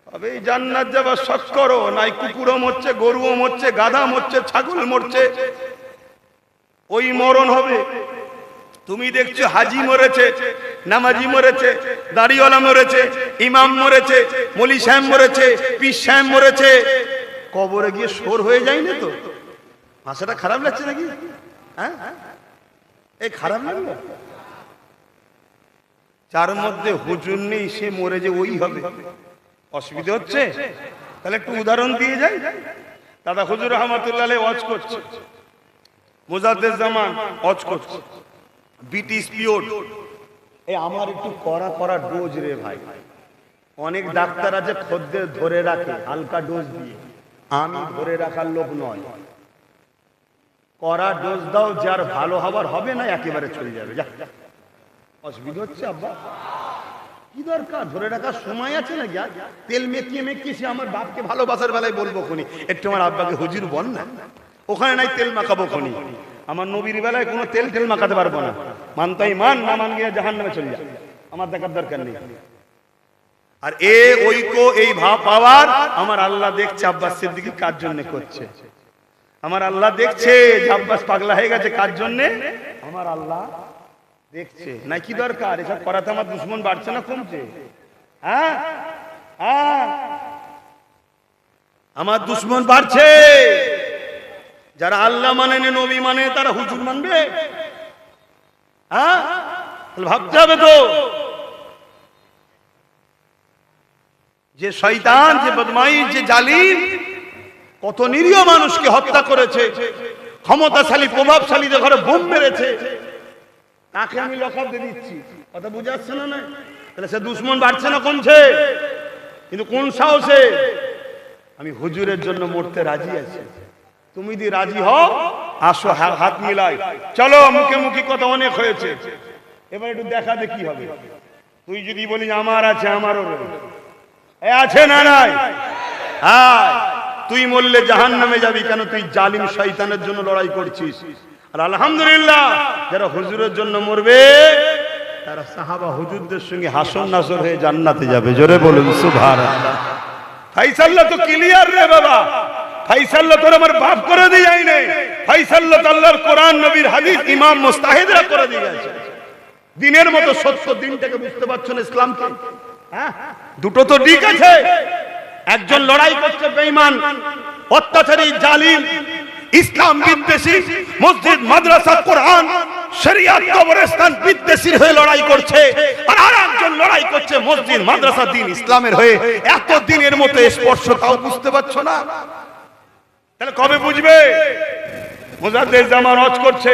তবে জান্নাত যাবার শখ করো, নাই কুকুরও মরছে, গরুও মরছে, গাধা মরছে, ছাগল মরছে, ওই মরণ হবে। তুমি দেখছো হাজি মরেছে, নামাজি মরেছে, দাড়িওয়ালা মরেছে, ইমাম মরেছে, মৌলী সাহেব মরেছে, পীর সাহেব মরেছে, কবরে গিয়ে শোর হয়ে যায় না তো? ভাষাটা খারাপ লাগছে নাকি? হ্যাঁ, এই খারাপ লাগলো? যার মধ্যে হুজুর নেই সে মরে যে ওই হবে, অসুবিধা হচ্ছে? তাহলে একটু উদাহরণ দিয়ে যাই। দাদা হুজুর রহমাতুল্লাহ আলাইহি ওয়াজ করছে, মুজাদ্দেদ জামান ওয়াজ করছে, ব্রিটিশ পিরিয়ড। এই আমার একটু কড়া কড়া ডোজ রে ভাই। অনেক ডাক্তার আছে খদ্দের ধরে রাখে হালকা ডোজ দিয়ে, আমি ধরে রাখার লোক নয়। কড়া ডোজ দাও, যার ভালো হবার হবে না একেবারে চলে যাবে। যা, অসুবিধা হচ্ছে আব্বা? কি দরকার? ধরে রাখার সময় আছে নাকি? তেল মেকিয়ে মেকিয়ে সে আমার বাপকে ভালোবাসার বেলায় বলবো খনি, একটু আমার আব্বাকে হুজুর বল না, ওখানে নাই তেল মাখাবো খনি। আমার নবীর বেলায় কোনো তেল টেল মাখাতে পারবো না। মানতাই মান, না মান গিয়ে জাহান্নামে চলে যা, আমার দেখার দরকার নেই। আর এ ঐক্য, এই ভাব পাওয়ার আমার আল্লাহ দেখছে আব্বাস সিদ্দিকী কার জন্য করছে। আমার আল্লাহ দেখছে যে আব্বাস পাগলা হয়ে গেছে কার জন্য, আমার আল্লাহ দেখছে। না কি দরকার এসব করাতে? আমার দুশ্মন বাড়ছে না কমছে? হ্যাঁ, আমার দুশ্মন বাড়ছে। যারা আল্লাহ মানে না, নবী মানে, তারা হুজুর মানবে? হ্যাঁ, ভাবতে হবে তো। যে শয়তান, যে বদমাইশ, যে জালিম, কত নিরীহ মানুষকে হত্যা করেছে, ক্ষমতাশালী প্রভাবশালীদের ঘরে বোম মেরেছে, তাকে আমি লকআপ দিয়ে দিচ্ছি। কথা বুঝে আসছে না? না তাহলে সে দুশ্মন বাড়ছে না কমছে? কিন্তু কোন সাহসে? আমি হুজুরের জন্য মরতে রাজি আছি, তুমি যদি রাজি হও আসো, হাত মিলাই চলো। মুখে মুখে কথা অনেক হয়েছে, এবার একটু দেখা দেখি হবে। তুই যদি বলিস আমার আছে, আমারও আছে, না নাই? হ্যাঁ, তুই মরলে জাহান্নামে যাবি কেন? তুই জালিম শয়তানের জন্য লড়াই করছিস। আর আলহামদুলিল্লাহ যারা হুজুরের জন্য মরবে তারা সাহাবা হুজুরদের সঙ্গে হাসর নাসর হয়ে জান্নাতে যাবে। জোরে বলুন সুবহানাল্লাহ। ফাইসাল্লা তো ক্লিয়ার রে বাবা, ফাইসাল্লা তোর আমার বাপ করে দিয়ে যায় নাই, ফাইসাল্লা তো আল্লাহর কোরআন নবীর হাদিস ইমাম মুস্তাহিদরা করে দিয়ে গেছে। দিনের মতো সত্য দিনটাকে বুঝতে পারছেন ইসলামকে? হ্যাঁ, দুটো তো দিক আছে। একজন লড়াই করছে বেঈমান, অত্যাচারী, জালিম, ইসলাম বিদ্বেষী, মসজিদ মাদ্রাসা কোরআন শরিয়ত কবরস্থান বিদ্বেষীর হয়ে লড়াই করছে, আর আরেকজন লড়াই করছে মসজিদ মাদ্রাসা দ্বীন ইসলামের হয়ে। এত দিনের মতো স্পর্শ, তাও বুঝতে পারছো না? তাহলে কবে বুঝবে? মুজাদ্দেদ জামান হজ করছে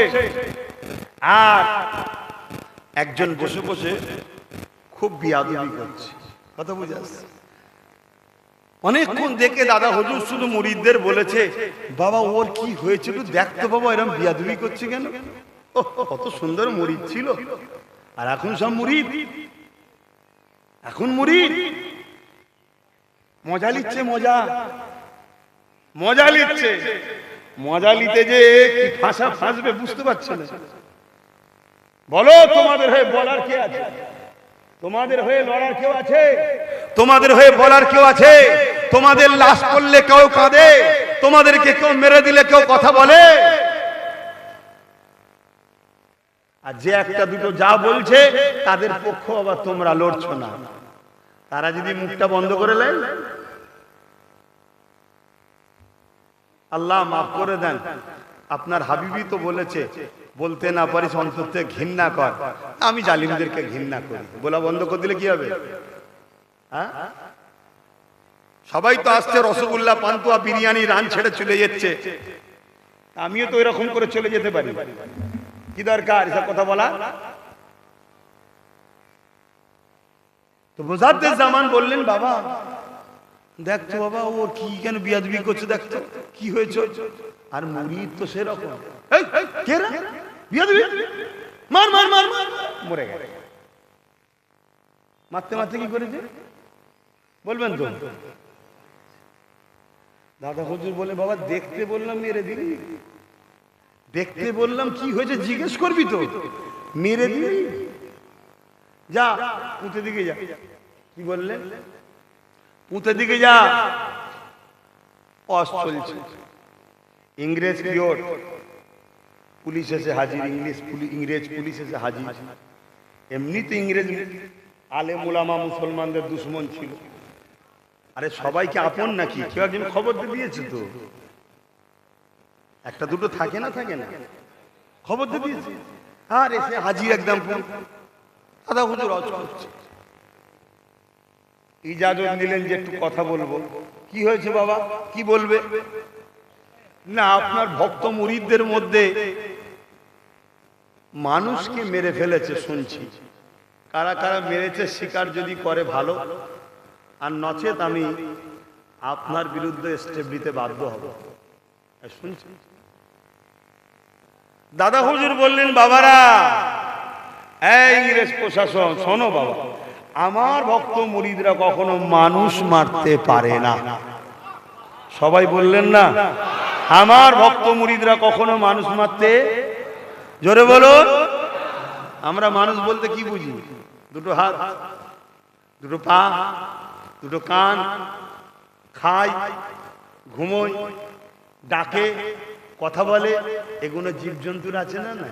আর একজন বসে বসে খুব বিয়াদবি করছে। কথা বুঝে আসছে? অনেকক্ষণ দেখে দাদা হুজুর শুধু মুরিদদের বলেছে, বাবা ওর কি হয়েছিল দেখতো বাবা, এরকম বিয়াদবি করছে কেন? কত সুন্দর মুরিদ ছিল, আর এখন সব মুরিদ, এখন মুরিদ মজা লিচ্ছে, মজা মজা লিচ্ছে। মজা লিতে যে কি ফাঁসা ফাঁসবে বুঝতে পারছে না। বলো, তোমাদের হয়ে বলার কে আছে? তোমাদের হয়ে লড়ার কেউ আছে? তোমাদের হয়ে বলার কেউ আছে? তোমাদের লাশ করলে কেউ কাঁদে? তোমাদেরকে কেউ মেরে দিলে কেউ কথা বলে? আর যে একটা দুটো যা বলছে তাদের পক্ষ আবার তোমরা লড়ছো না। তারা যদি মুখটা বন্ধ করে নেয়, আল্লাহ মাফ করে দেন, আপনার হাবিবি তো বলেছে বলতে না পারিস অন্তর থেকে ঘৃণা কর। আমি জালিমদেরকে ঘৃণা করি, বলা বন্ধ করে দিলে কি হবে? হ্যাঁ, সবাই তো আসছে রসগোল্লা, পান্তুয়া, বিরিয়ানি, রান ছেড়ে চলে যাচ্ছে, আমিও তো এরকম করে চলে যেতে পারি। কি দরকার এসব কথা বলা? তো মুজাদ্দেদ জামান বললেন, বাবা দেখতো বাবা ও কি কেন বিয়াদবি করছে, দেখতো কি হয়েছে। আর মুরিদ তো সেরকম, কে রে বিয়াদবি, মার মার মার মার, মরে গেল। মারতে মারতে কি করেছে বলবেন তো? দাদা হুজুর বলে, বাবা দেখতে বললাম মেরে দিলি, দেখতে বললাম কি হয়েছে জিজ্ঞেস করবি তো, মেরে দিলি, যা পুঁতে দিকে যা। কি বললেন? পুঁতে দিকে যা। অস চলছে, ইংরেজ পিওর পুলিশ এসে হাজির, ইংরেজ পুলিশ এসে হাজির। এমনি তো ইংরেজ আলেম ওলামা মুসলমানদের দুশ্মন ছিল। আরে সবাইকে আপন নাকি? কেউ একজন খবর দিয়েছে তো, একটা দুটো থাকে না, থাকে না, খবর দিয়েছে। আর এসে হাজির একদম। দাদা হুজুর হজ করছে, ইজাজত নিলেন যে একটু কথা বলবো। কি হয়েছে বাবা, কি বলবে? না, আপনার ভক্ত মুরিদদের মধ্যে মানুষকে মেরে ফেলেছে শুনছি। কারা কারা মেরেছে স্বীকার যদি করে ভালো, আর নচেত আমি আপনার বিরুদ্ধে স্টেপ নিতে বাধ্য হব। শুনছি। দাদা হুজুর বললেন, বাবারা, এই ইংরেজ প্রশাসন শোনো বাবা, আমার ভক্ত মুরিদরা কখনো মানুষ মারতে পারে না। সবাই বললেন না, আমার ভক্ত মুরিদরা কখনো মানুষ মারতে, জোরে বলো। আমরা মানুষ বলতে কি বুঝি? দুটো হাত, দুটো পা, দুটো কান, খাই, ঘুমোই, ডাকে, কথা বলে, এগুলো জীবজন্তুর আছে না? না,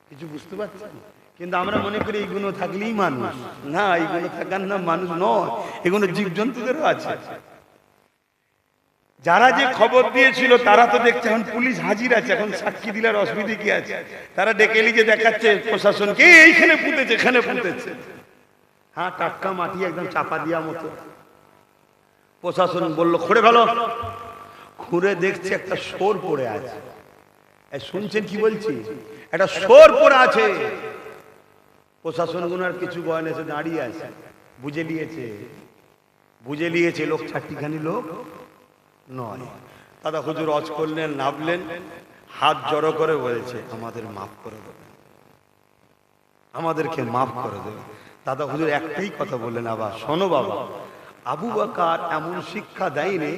কিছু বুঝতে পারছি। কিন্তু আমরা মনে করি এইগুলো থাকলেই মানুষ। না, এইগুলো থাকার নাম মানুষ নয়, এগুলো জীবজন্তুদেরও আছে। যারা যে খবর দিয়েছিল তারা তো দেখছে এখন পুলিশ হাজির আছে, এখন সাক্ষী দিলে অসুবিধা কি আছে? তারা ডেকে লিখে দেখাচ্ছে প্রশাসনকে, এইখানে পুঁতেছে, এখানে পুঁতেছে। হ্যাঁ, টাটকা মাটি একদম চাপা দিয়া মতো। প্রশাসন বলল খুঁড়ে ফেলো। খুঁড়ে দেখছে একটা সোর পড়ে আছে। শুনছেন কি বলছি? একটা সোর পড়ে আছে। প্রশাসন গুনার কিছু গয়ন এসে দাঁড়িয়ে আছে, বুঝে নিয়েছে লোক চারটিখানি লোক নয়। দাদা হুজুর অজ করলেন, নামলেন, হাত জড়ো করে বলেছে আমাদের মাফ করে দেবে, আমাদেরকে মাফ করে দেবে। দাদা হুজুর একটাই কথা বললেন, আবার শোনো বাবা, আবু বকর এমন শিক্ষা দেয়নি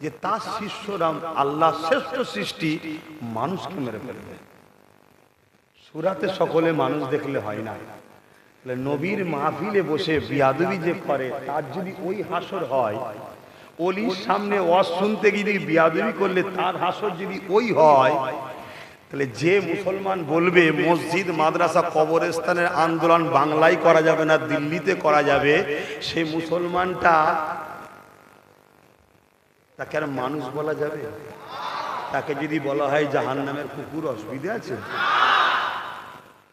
যে তার শিষ্যরা আল্লাহ শ্রেষ্ঠ সৃষ্টি মানুষকে মেরে ফেলবে। সূরাতে সকলে মানুষ দেখলে হয় না। নবীর মাহফিলে বসে বিয়াদবি যে করে তার যদি ওই হাসর হয়, অলির সামনে ওয়াজ শুনতে গিয়ে বিয়াদবি করলে তার হাসর যদি ওই হয়, তাহলে যে মুসলমান বলবে মসজিদ মাদ্রাসা কবরস্থানের আন্দোলন বাংলায় করা যাবে না, দিল্লিতে করা যাবে, সেই মুসলমানটা তাকে আর মানুষ বলা যাবে? তাকে যদি বলা হয় জাহান্নামের কুকুর, অসুবিধা আছে?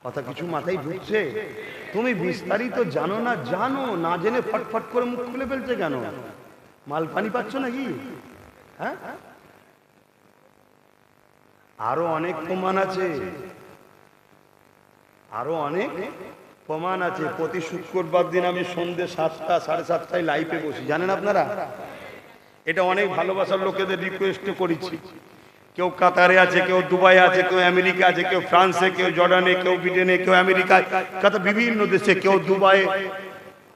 কথা কিছু মাথায় ঢুকছে? তুমি বিস্তারিত জানো না, জানো না জেনে ফটফট করে মুখ খুলে ফেলছে কেন? মাল পানি পাচ্ছ নাকি? হ্যাঁ, আরো অনেক প্রমাণ আছে, আরো অনেক প্রমাণ আছে। প্রতি শুক্রবার দিন আমি সন্ধ্যে 7টা 7:30টায় লাইভে বসি, জানেন আপনারা? এটা অনেক ভালোবাসার লোকেদের রিকোয়েস্ট করেছি। কেউ কাতারে আছে, কেউ দুবাই আছে, কেউ আমেরিকা আছে, কেউ ফ্রান্সে, কেউ জর্ডানে, কেউ ব্রিটেনে, কেউ আমেরিকায়, কত বিভিন্ন দেশে, কেউ দুবাই,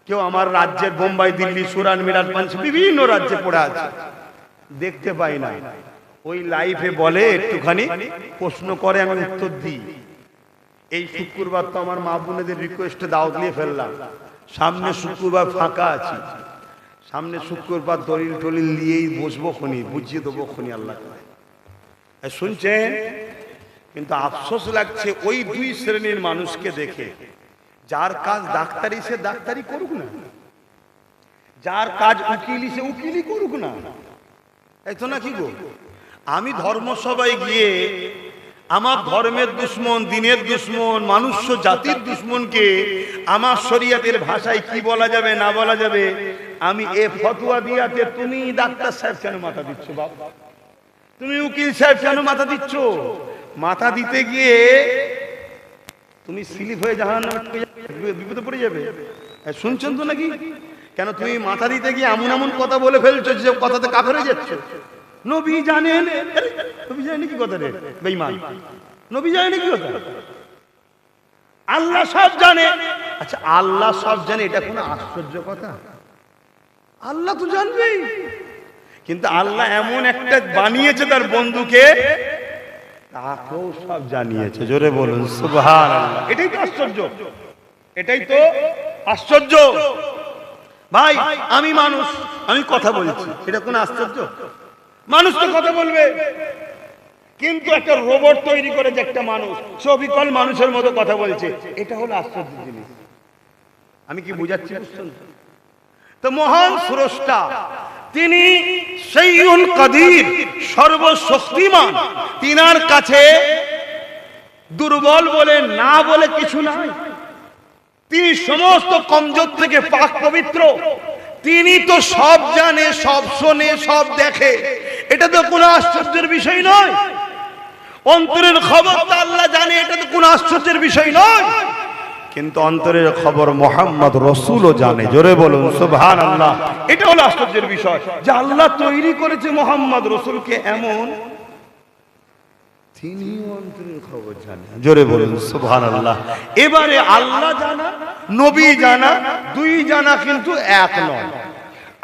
কেউ আমার রাজ্যের বোম্বাই, দিল্লি, সুরান, মিরাট, পাঞ্জাব, বিভিন্ন রাজ্যে পড়ে আছে, দেখতে পাই না। ওই লাইফে বলে একটুখানি প্রশ্ন করে, আমি উত্তর দিই। এই শুক্রবার তো আমার মা বোনেদের রিকোয়েস্টে দাওয়াত দিয়ে ফেললাম, সামনে শুক্রবার ফাঁকা আছি, সামনে শুক্রবার দলিল টলিল নিয়েই বসবো, খনি বুঝিয়ে দেবো খনি। আল্লাহ শুনছেন? কিন্তু আফসোস লাগছে ওই দুই শ্রেণীর মানুষকে দেখে। যার কাজ ডাক্তারি সে ডাক্তারি করুক না, যার কাজ উকিলি সে উকিলি করুক না। এই তো নাকি গো? আমি ধর্মসভায় গিয়ে আমার ধর্মের দুশ্মন, দিনের দুশ্মন, মানুষ্য জাতির দুশ্মনকে আমার শরীয়তের ভাষায় কি বলা যাবে না বলা যাবে আমি এ ফতোয়া দিয়াতে তুমি ডাক্তার সাহেব কেন মাথা দিচ্ছ বাবা? তুমি উকিল সাহেব কেন মাথা দিচ্ছ? মাথা দিতে গিয়ে তুমি স্লিপ হয়ে জাহান্নামে বিপদে পড়ে যাবে। শুনছেন তো নাকি? কেন তুমি মাথা দিতে গিয়ে এমন এমন কথা বলে ফেলছো যে কথাতে কাফের হয়ে যাচ্ছে। নবী জানেন, নবী জানেন কি কথা রে বেঈমান? নবী জানেন কি কথা? আল্লাহ সব জানে। আচ্ছা, আল্লাহ সব জানে, এটা কোনো আশ্চর্য কথা? আল্লাহ তো জানবেই, কিন্তু আল্লাহ এমন একটা বানিয়েছে তার বন্ধুকে, তাকেও সব জানিয়েছে। জোরে বলুন সুবহানাল্লাহ। এটাই তো আশ্চর্য, এটাই তো আশ্চর্য। ভাই আমি মানুষ, আমি কথা বলছি, এটা কোন আশ্চর্য? মানুষ তো কথা বলবে, কিন্তু একটা রোবট তৈরি করেছে একটা মানুষ, সে অবিকল মানুষের মতো কথা বলছে, এটা হলো আশ্চর্য জিনিস। আমি কি বুঝাচ্ছি? বুঝছেন তো? মহান স্রষ্টা তিনি সাইয়ুল কাদির, সর্বশক্তিমান। তিনার কাছে দুর্বল বলে না বলে কিছু নাই। তিনি সমস্ত কমজোর থেকে পাক পবিত্র। তিনি তো সব জানে, সব শোনে, সব দেখে। এটা তো কোনো আশ্চর্যের বিষয় নয়। অন্তরের খবর তো আল্লাহ জানে, এটা তো কোনো আশ্চর্যের বিষয় নয়। কিন্তু অন্তরের খবর মুহাম্মদ রাসূলও জানে। জোরে বলুন সুবহানাল্লাহ। এটা হলো আশ্চর্যের বিষয় যে আল্লাহ তৈরি করেছে মুহাম্মদ রাসূলকে এমন, তিনি অন্তরের খবর জানেন। জোরে বলুন সুবহানাল্লাহ। এবারে আল্লাহ জানা, নবী জানা, দুই জানা কিন্তু এক নয়।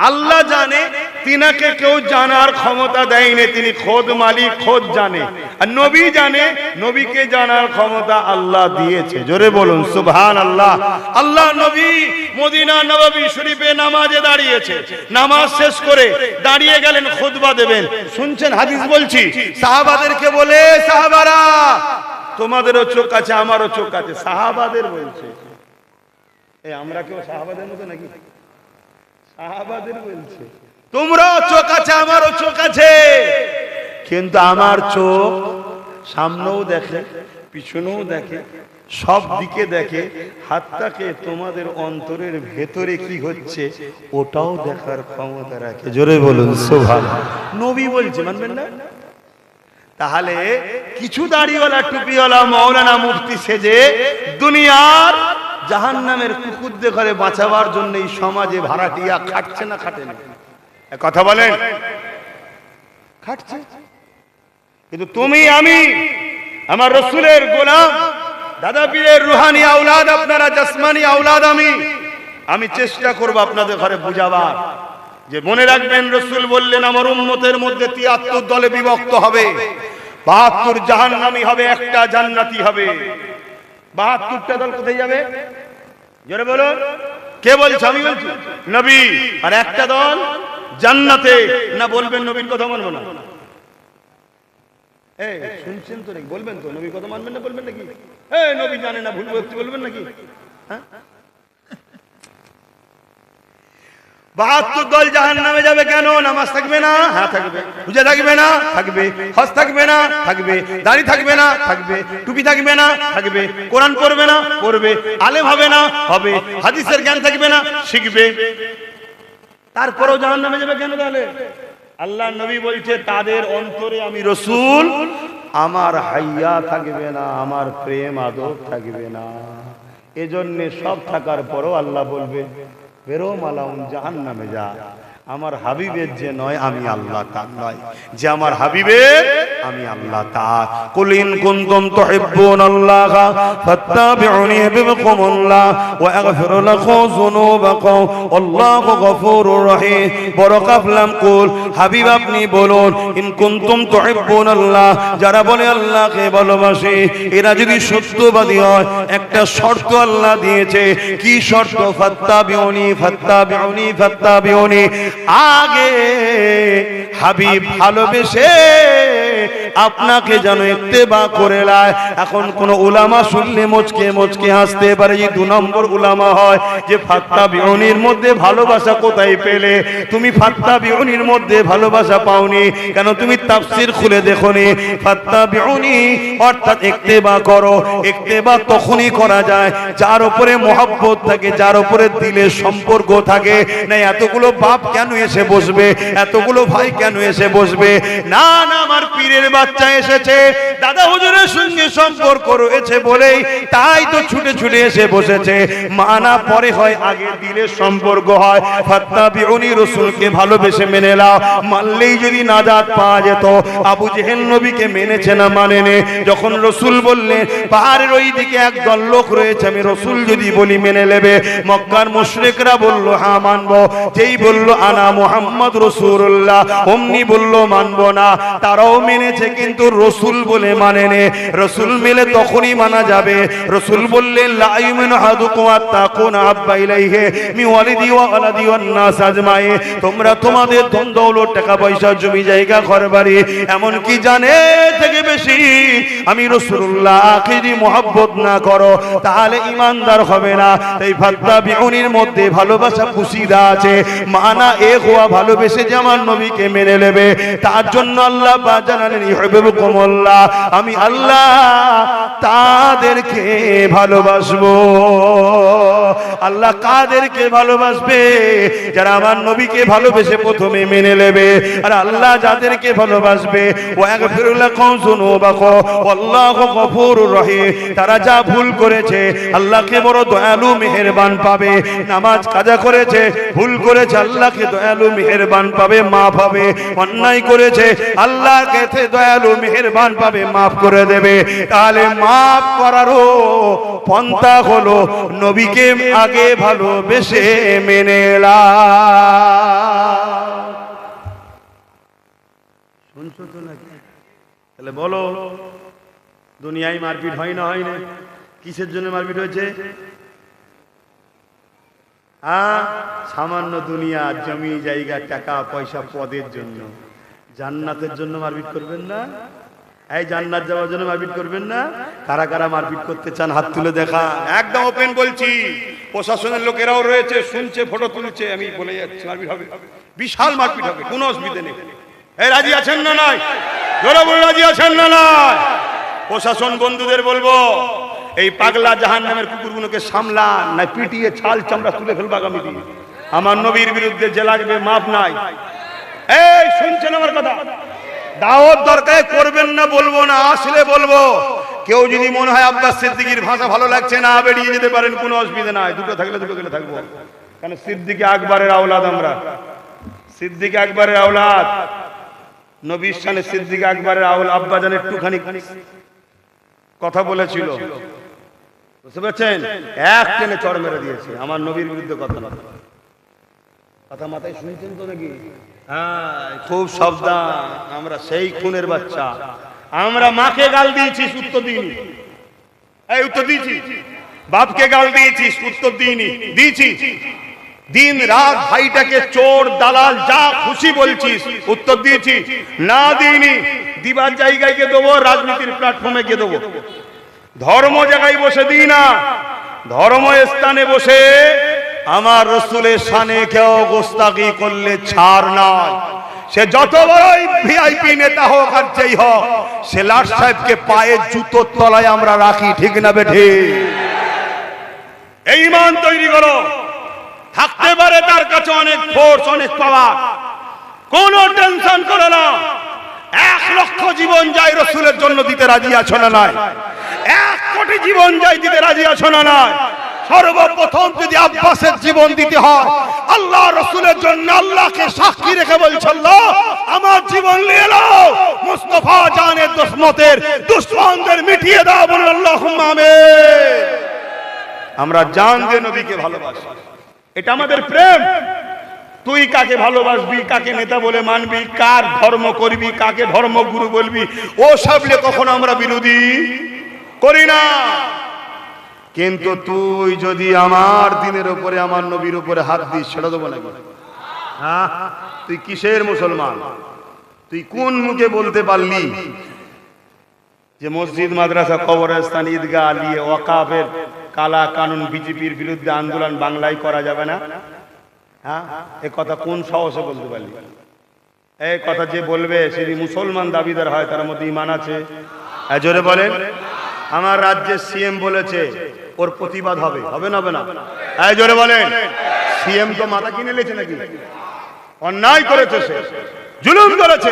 আল্লাহ জানে, তিনাকে কেউ জানার ক্ষমতা দেয়নি, তিনি খোদ মালিক, খোদ জানে। আর নবী জানে, নবীকে জানার ক্ষমতা আল্লাহ দিয়েছে। জোরে বলুন সুবহানাল্লাহ। আল্লাহ নবী মদিনা নববী শরীফে নামাজে দাঁড়িয়েছে, নামাজ শেষ করে দাঁড়িয়ে গেলেন খুতবা দেবেন। শুনছেন হাদিস বলছি, সাহাবাদেরকে বলে, সাহাবারা তোমাদেরও চোখ আছে, আমারও চোখ আছে। সাহাবাদের বলছে, এই আমরা কেউ সাহাবাদের মতো নাকি? সাহাবাদের বলছে তোমরাও চোখ আছে, আমারও চোখ আছে, কিন্তু আমার চোখ সামনেও দেখে, পিছনেও দেখে, সব দিকে দেখে, হাতটাকে তোমাদের অন্তরের ভেতরে কি হচ্ছে ওটাও দেখার ক্ষমতা রাখে। জোরে বলুন সুবহানাল্লাহ। নবী বলছে, মানবেন না? তাহলে কিছু দাড়িওয়ালা টুপিওয়ালা মাওলানা মুফতি সেজে দুনিয়ার জাহান্নামের কুকুরদের ঘরে বাঁচাবার জন্য এই সমাজে ভাড়াটিয়া খাটছে না খাটে না? কথা বলেন, খাটছে। কিন্তু তুমি আমি আমার রসুলের গোলাম, দাদা পীরের রুহানি আওলাদ, আপনারা জাসমানি আওলাদ। আমি চেষ্টা করব আপনাদের ঘরে বুঝাবার, যে মনে রাখবেন রসুল বললেন আমার উম্মতের মধ্যে ৭৩ দলে বিভক্ত হবে, ৭২ জাহান্নামী হবে, একটা জান্নাতি হবে। ৭২টা দল কোথায় যাবে? জোরে বলুন, কে বলছে? আমি বলছি, নবী। আর একটা দল জান্নাতে। না বলবেন নবীর কথা মানবো না? শুনছেন তো নাকি? বলবেন তো নবীর কথা মানবেন না? বলবেন নাকি নবী জানে না, ভুল বলতে বলবেন নাকি? ৭২ দল জাহান্নামে যাবে। কেন? নামাজ থাকবে না? হ্যাঁ থাকবে। রোজা থাকবে না? থাকবে। হজ থাকবে না? থাকবে। দাড়ি থাকবে না? থাকবে। টুপি থাকবে না? থাকবে। কোরআন পড়বে না? পড়বে। আলেম হবে না? হবে। হাদিসের জ্ঞান থাকবে না? শিখবে। তারপরেও জাহান্নামে যাবে কেন? তাহলে আল্লাহ নবী বলছে তাদের অন্তরে আমি রসুল আমার হাইয়া থাকবে না, আমার প্রেম আদর থাকবে না। এজন্য সব থাকার পরও আল্লাহ বলবে বেরো মালাউন জাহান্নামে যা। আমার হাবিবের যে নয় আমি আল্লাহ তার নয়, যে আমার হাবিবের আমি আল্লাহ তার। কুল ইন কুনতুম তুহিব্বুনাল্লাহ ফাত্তাবিউনি ইউহিব্বুকুমুল্লাহ ওয়া আগফির লাকুম যুনুবাকুম আল্লাহু গফুরুর রহিম। বড় কাফলাম কুল, হাবিব আপনি বলুন ইন কুনতুম তুহিব্বুনাল্লাহ, যারা বলে আল্লাহকে ভালোবাসে এরা যদি সত্যবাদী হয়, একটা শর্ত আল্লাহ দিয়েছে। কি শর্ত? ফাত্তাবিউনি ফাত্তাবিউনি ফাত্তাবিউনি। আগে হাবিব ভালোবেসে আপনাকে যেন ইত্তেবা করে লায়। এখন কোন উলামা শুনলে মুচকে মুচকে হাসতে পারে, যে ২ নম্বর উলামা হয় যে ফাত্তাবিউনির মধ্যে ভালোবাসা কোথায় পেলে? তুমি ফাত্তাবিউনির মধ্যে ভালোবাসা পাওনি কেন? তুমি তাফসীর খুলে দেখোনি। ফাত্তাবিউনি অর্থাৎ ইত্তেবা করো। ইত্তেবা তখনই করা যায় যার উপরে মহব্বত থাকে, যার উপরে দিলের সম্পর্ক থাকে। না এতগুলো বাপ কেন এসে বসবে, এতগুলো ভাই কেন এসে বসবে? না না, আমার পীরের বাচ্চা এসেছে, দাদা হুজুরের সঙ্গে সম্পর্ক রয়েছে বলেই তাই তো ছুটে ছুটে এসে বসেছে। মানা পরে হয়, আগে দিলের সম্পর্ক হয়। ফাত্তাবিউনি, রাসূলকে ভালোবেসে মেনে নাও। মানলেই যদি নাজাত পাওয়া যেত। আবু জেহেল নবীকে মেনেছে না মানেনি? যখন রাসূল বললেন পাহাড়ের ওই দিকে একদল লোক রয়েছে, আমি রাসূল যদি বলি মেনে নেবে? মক্কার মুশরিকরা বলল হ্যাঁ মানবো। যেই বলল আনা মুহাম্মদ রাসূলুল্লাহ, অমনি বলল মানবো না। তারাও মেনেছে কিন্তু রাসূল বলে মানেনি। রাসূল মেলে তখনই মানা যাবে। রাসূল বললেন লা ইউমিনু আহাদুকুম হাত্তা কুনা আব্বা ইলাইহি মি ওয়ালিদি ওয়া ওয়ালাদি ওয়ান নাস আজমাইন। তোমরা তোমাদের ধন দৌলত, টাকা পয়সা, জমি জায়গা, ঘরবাড়ি, এমন কি জানে থেকে বেশি আমি রাসূলুল্লাহ আখিরি মুহাব্বত না করো তাহলে ঈমানদার হবে না। তাই ফাত্তাবিউনির মধ্যে ভালোবাসা পুশিদা আছে। মানা এক হওয়া, ভালোবেসে যে আমার নবীকে মেনে নেবে। তার জন্য আল্লাহ পাক জানালেন ইউহিব্বুকুমুল্লাহ, আমি আল্লাহ তাদেরকে ভালোবাসবো। আল্লাহ কাদেরকে ভালোবাসবে? যারা আমার নবীকে ভালোবেসে প্রথমে মেনে নেবে। আর আল্লাহ যাদেরকে ভালোবাসবে ওয়া ইয়াগফিরু লাকুম যুনুবাকুম আল্লাহু গফুরুর রহিম, তারা যা ভুল করেছে আল্লাহকে বড় দয়ালু মেহেরবান পাবে। নামাজ কাজা করেছে, ভুল করেছে, আল্লাহকে দয়ালু মেহেরবান পাবে, মাফ হবে। অন্যায় করেছে, আল্লাহকে দয়ালু মেহেরবান পাবে, মাফ করে দেবে। তাহলে মাফ করারও পন্থা হলো নবীকে আগে ভালোবেসে মেনে নেওয়া। শুনছো তো নাকি? তাহলে বলো, দুনিয়ায় মারপিট হয় না? হয় না? কিসের জন্য মারপিট হয়েছে? সামান্য দুনিয়া, জমি জায়গা, টাকা পয়সা, পদের জন্য। জান্নাতের জন্য মারপিট করবেন না? এই জান্নাত যাওয়ার জন্য মারপিট করবেন না? কারা কারা মারপিট করতে চান হাত তুলে দেখা। একদম ওপেন বলছি, প্রশাসনের লোকেরাও রয়েছে, শুনছে, ফটো তুলছে। আমি বলে যাচ্ছি মারপিট হবে, বিশাল মারপিট হবে, কোনো অসুবিধা নেই। এই রাজি আছেন না? নয় জোরে বলে রাজি আছেন না? নয় প্রশাসন বন্ধুদের বলবো, এই পাগলা জাহান্নামের কুকুরগুলোকে সামলান, না পিটিয়ে ছাল চামড়া তুলে ফেলবো আগামী দিন। আমার নবীর বিরুদ্ধে যে লাগবে মাপ নাই। এই শুনছেন আমার কথা? দাওয়াত দরকার করবেন না বলবো না, আসলে বলবো। কেউ যদি মনে হয় আব্বাস সিদ্দিকীর ভাষা ভালো লাগছে না, বেরিয়ে যেতে পারেন, কোনো অসুবিধা নাই। দুটো থাকলে দুটো গেলে থাকবো, কারণ সিদ্দিকী আকবরের আওলাদ আমরা। সিদ্দিকী আকবরের আওলাদ, নবীর শানে সিদ্দিকী আকবরের আব্বা জান একটুখানি কথা বলেছিল, বুঝতে পারছেন? এক টেনে চড় মেরে দিয়েছে আমার নবীর বিরুদ্ধে কথা না। কথা মাথায় শুনছেন তো নাকি? হ্যাঁ, খুব সাবধান, আমরা সেই খুনের বাচ্চা। আমরা মাকে গাল দিয়েছি, উত্তর দিইনি। এই উত্তর দিয়েছি। বাপকে গাল দিয়েছিস, উত্তর দিইনি, দিয়েছি। দিন রাত ভাইটাকে চোর দালাল যা খুশি বলছিস, উত্তর দিয়েছি না? দিইনি। দিবার জায়গায় গিয়ে দেবো, রাজনীতির প্ল্যাটফর্মে গিয়ে দেবো। ধর্ম জায়গায় বসে দিই না, ধর্ম স্থানে বসে আমার রসুলের শানে কেউ গোস্তাকি করলে ছাড় নয়। সে যত বড়ই ভিআইপি নেতা হোক আর যেই হোক, সে লাট সাহেবকে পায়ে জুতোর তলায় আমরা রাখি, ঠিক না বেঠে? এই ঈমান তৈরি করো। থাকতে পারে তার কাছে অনেক ফোর্স, অনেক পাওয়ার, কোনো টেনশন করো না। 1 লক্ষ জীবন যাই রসুলের জন্য দিতে রাজি আছো না? নাই। 1 কোটি জীবন যাই দিতে রাজি আছো না? নাই। সর্বপ্রথম যদি আব্বাসের জীবন দিতে হয় আল্লাহ রসুলের জন্য, আল্লাহকে সাক্ষী রেখে বলছে, আল্লাহ আমার জীবন নিয়ে নাও, মুস্তাফা জানের দুশমনের দুশমনদের মিটিয়ে দাও, বলুন আল্লাহুম্মা আমিন। আমরা জান দিয়ে নবীকে ভালোবাসি, এটা আমাদের প্রেম। তুই কাকে ভালোবাসবি, কাকে নেতা বলে মানবি, কার ধর্ম করবি, কাকে ধর্মগুরু বলবি, ও সবলে কখনো আমরা বিরোধী করি না। কিন্তু তুই যদি আমার দিনের উপরে, আমার নবীর উপরে হাত দিস, সেটা দেবো নাকি? হ্যাঁ, তুই কিসের মুসলমান? তুই কোন মুখে বলতে পারলি যে মসজিদ, মাদ্রাসা, কবরস্থান, ঈদগাহ, আলিয়ে, ওয়াকাফের কালা কানুন, বিজেপির বিরুদ্ধে আন্দোলন বাংলায় করা যাবে না? হ্যাঁ, এ কথা কোন সাহসে বলতে পারলি? এই কথা যে বলবে সে যদি মুসলমান দাবিদার হয়, তার মধ্যে ঈমান আছে? জোরে বলেন। আমার রাজ্যের সিএম বলেছে ওর প্রতিবাদ হবে, হবে না? হবে না? এই জোরে বলেন। সিএম তো মাথা কিনে নিয়েছে নাকি? অন্যায় করেছে, সে জুলুম করেছে,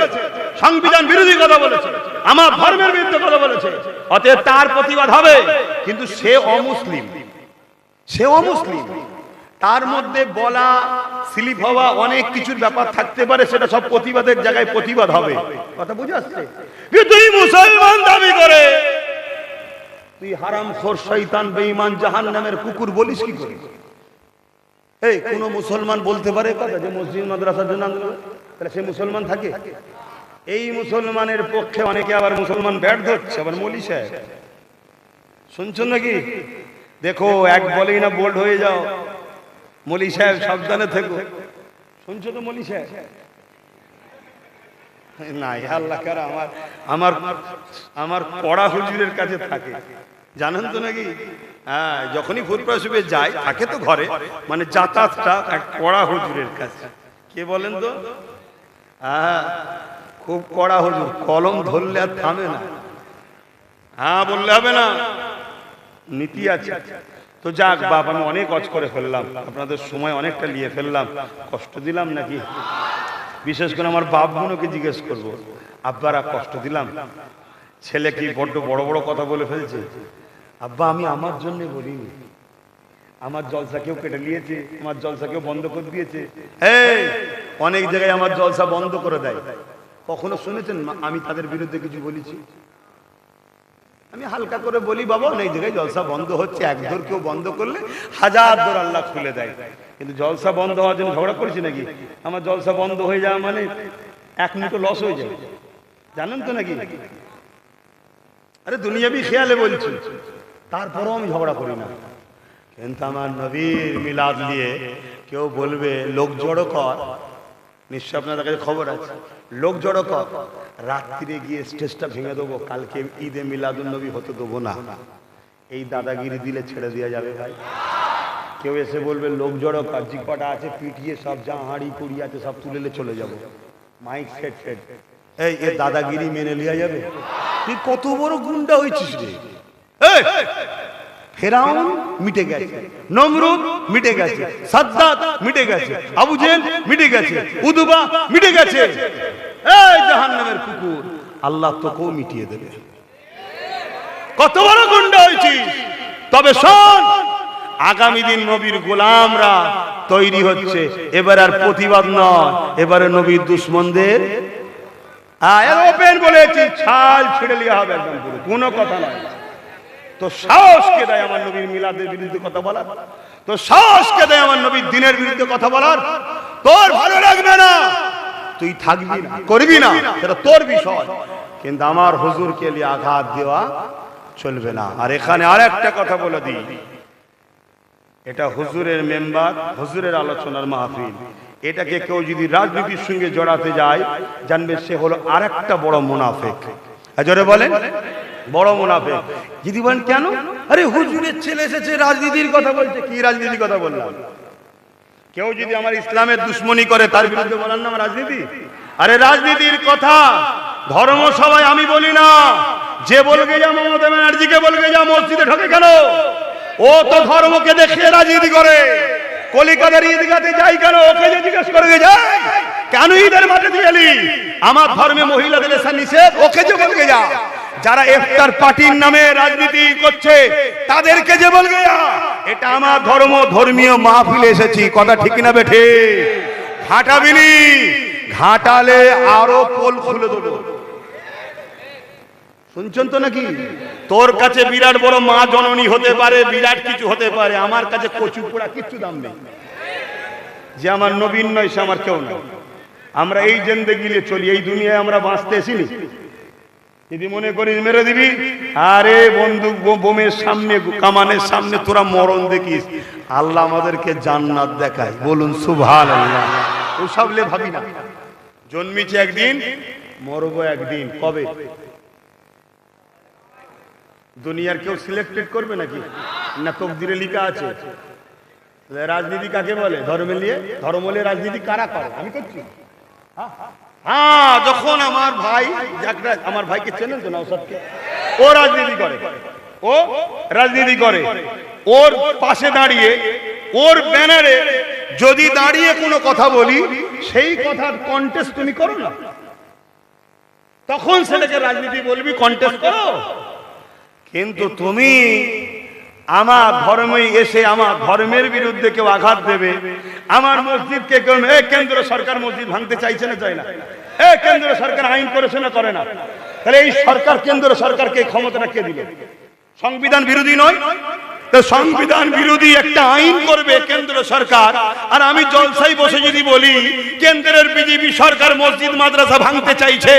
সংবিধান বিরোধী কথা বলেছে, আমার ধর্মের বিরুদ্ধে কথা বলেছে, অতএব তার প্রতিবাদ হবে। কিন্তু সে অমুসলিম, সে অমুসলিম। তার মধ্যে বলা, স্লিপ হওয়া, অনেক কিছুর ব্যাপার থাকতে পারে, সেটা সব প্রতিবাদের জায়গায় প্রতিবাদ হবে। কথা বুঝে আসছে? তুই মুসলমান দাবি করে তুই হারামখোর, শয়তান, বেঈমান, জাহান্নামের কুকুর বলিস কি করে? এই কোন মুসলমান বলতে পারে কথা যে মসজিদ মাদ্রাসার জন্য আন্দোলন? তাহলে সে মুসলমান থাকে? এই মুসলমানের পক্ষে অনেকে আবার মুসলমান ব্যাট ধরছে, আবার মৌলী সাহেব, শুনছো নাকি? দেখো, এক বলেই না বোল্ড হয়ে যাও। মৌলী সাহেব সাবধানে থেকো, শুনছো তো? মৌলী সাহেব নাই, আল্লাহ কারা আমার আমার পড়া হুজুরের কাছে থাকে, জানেন তো নাকি? হ্যাঁ, যখনই ফুরপ্রাসবে যায় থাকে তো ঘরে, মানে যাতায়াতটা এক পড়া হুজুরের কাছে। কে বলেন তো? হ্যাঁ, খুব কড়া হুজুর, কলম ধরলে আর থামে না। হ্যাঁ বললে হবে না, নীতি আছে। তো যাক বাপ, আমি অনেক অজ করে ফেললাম, আপনাদের সময় অনেকটা নিয়ে ফেললাম, কষ্ট দিলাম নাকি? বিশেষ করে আমার বাপগুলোকে জিজ্ঞেস করব, আব্বারা কষ্ট দিলাম? ছেলে কি বড্ড বড় বড় কথা বলে ফেলছে? আব্বা, আমি আমার জন্য বলিনি, আমার জলসা কেউ কেটে নিয়েছে, আমার জলসা কেউ বন্ধ করে দিয়েছে। এই অনেক জায়গায় আমার জলসা বন্ধ করে দেয়, কখনো শুনেছেন আমি তাদের বিরুদ্ধে কিছু বলেছি? আমি হালকা করে বলি, বাবা অনেক জায়গায় জলসা বন্ধ হচ্ছে, একদর কেউ বন্ধ করলে 1000 দর আল্লাহ খুলে দেয়। কিন্তু জলসা বন্ধ হওয়ার জন্য ঝগড়া করেছি নাকি? আমার জলসা বন্ধ হয়ে যাওয়া মানে 1 মিনিটও লস হয়ে যায়, জানেন তো নাকি? আরে দুনিয়াবি খেয়ালে বলছি, তারপরেও আমি ঝগড়া করি না। কিন্তু আমার নবীর মিলাদ নিয়ে কেউ বলবে লোক জড়ো কর, নিশ্চয় আপনাদের কাছে খবর আছে, লোক জড়ো কর, রাত্রিরে গিয়ে স্টেজটা ভেঙে দেবো, কালকে ঈদে মিলাদুন নবী হতে দেবো না। এই দাদাগিরি দিলে ছেড়ে দেওয়া যাবে ভাই? কেউ এসে বলবে লোক জড়ো কর, যে কটা আছে পিটিয়ে সব, যা হাঁড়ি কুড়ি আছে সব তুলে চলে যাবো, মাইক সেট, এই দাদাগিরি মেনে নেওয়া যাবে? তুই কত বড় গুন্ডা হয়েছিস রে। এই, ফেরাউন মিটে গেছে, নমরুদ মিটে গেছে, সাদ্দাত মিটে গেছে, আবু জেহেল মিটে গেছে, উদবা মিটে গেছে। এই জাহান্নামের কুকুর, আল্লাহ তোকেও মিটিয়ে দেবে। কত বড় গুন্ডা হয়েছিস। তবে শোন, আগামী দিন নবীর গোলামরা তৈরি হচ্ছে। এবার আর প্রতিবাদ নয়, এবারে নবীর দুশ্মনদের ওপেন বলেছি, ছাল ছিঁড়ে লিয়া হবে একদম পুরো, কোনো কথা নয়। তো সাহস কে দেয় আমার নবীর মিলাদের বিরুদ্ধে কথা বলার? তো সাহস কে দেয় আমার নবীর দিনের বিরুদ্ধে কথা বলার? তোর ভালো লাগবে না, তুই থাকবি না, করবি না, সেটা তোর বিষয়, কিন্তু আমার হুজুরকে নিয়ে আঘাত দেওয়া চলবে না। আর এখানে আর একটা কথা বলে দিই, এটা হুজুরের মেম্বার, হুজুরের আলোচনার মাহফিল। এটাকে কেউ যদি রাজনীতির সঙ্গে জড়াতে যায়, জানবে সে হলো আর একটা বড় মুনাফিক। জোরে বলেন, বড় মুনাফিক। যদি বলেন কেন? আরে হুজুরের ছেলে এসেছে রাজনীতির কথা বলছে। কি রাজনীতির কথা বললাম? কেউ যদি আমার ইসলামের দুশ্মনী করে, তার বিরুদ্ধে বলার নাম রাজনীতি? আরে রাজনীতির কথা ধর্ম সভায় আমি বলি না। যে বলবে যা মমতা ব্যানার্জিকে বলবে যা মসজিদে ঢোকে কেন? ও তো ধর্মকে দেখে রাজনীতি করে। কলিকাতার ঈদগাতে যাই কেন? ওকে যে জিজ্ঞেস করে যায় কেন ঈদের মাঠে দিয়ে এলি? আমার ধর্মে মহিলাদের এসা নিষেধ, ওকে যে বলবে যা। যারা ইফতার পার্টির নামে রাজনীতি করছে তাদেরকে যে বলবে যা। এটা আমার ধর্ম, ধর্মীয় মাহফিলে এসেছি, কথা ঠিক না বেঠে? ঘাটাবিনি, ঘাটালে আরো পোল খুলে দেবো। শুনছেন তো নাকি? তোর কাছে বিরাট বড় মা জননী হতে পারে, বিরাট কিছু হতে পারে, আমার কাছে কচু পোড়া কিচ্ছু দাম নেই। যে আমার নবীন নয় সে আমার কেউ নয়। আমরা এই জিন্দেগি নিয়ে চলি, এই দুনিয়ায় আমরা বাঁচতে এসিনি। যদি মনে করিস মেরে দিবি, আরে বন্দুক বোমের সামনে, কামানের সামনে তোরা মরণ দেখিস, আল্লাহ আমাদেরকে জান্নাত দেখায়। বলুন সুবহানাল্লাহ। ওসব লে ভাবি না। জন্মিছে একদিন, মরবো একদিন। কবে? দুনিয়ার কেউ সিলেক্টেড করবে নাকি? না তকদিরে লেখা আছে? রাজনীতি কাকে বলে? ধর্মে নিয়ে, ধর্ম নিয়ে রাজনীতি কারা করে? আমি করছি। হ্যাঁ, যখন আমার ভাই, আমার ভাইকে চেনেন তো নওশাদকে, ও রাজনীতি করে, ও রাজনীতি করে, ওর পাশে দাঁড়িয়ে, ওর ব্যানারে যদি দাঁড়িয়ে কোনো কথা বলি, সেই কথার কন্টেস্ট তুমি করো না, তখন সেটাকে রাজনীতি বলবি, কন্টেস্ট করো। কিন্তু তুমি আমার ধর্মে এসে আমার ধর্মের বিরুদ্ধে কেউ আঘাত দেবে, আমার মসজিদকে কেউ, কেন্দ্র সরকার মসজিদ ভাঙতে চাইছে না, চাই না, কেন্দ্র সরকার আইন করেছে না, করে না, তাহলে এই সরকার, কেন্দ্র সরকারকে ক্ষমতাটা কে দিল? সংবিধান বিরোধী নয়? সংবিধান বিরোধী একটা আইন করবে কেন্দ্র সরকার, আর আমি জলসাই বসে যদি বলি কেন্দ্রের বিজেপি সরকার মসজিদ মাদ্রাসা ভাঙতে চাইছে,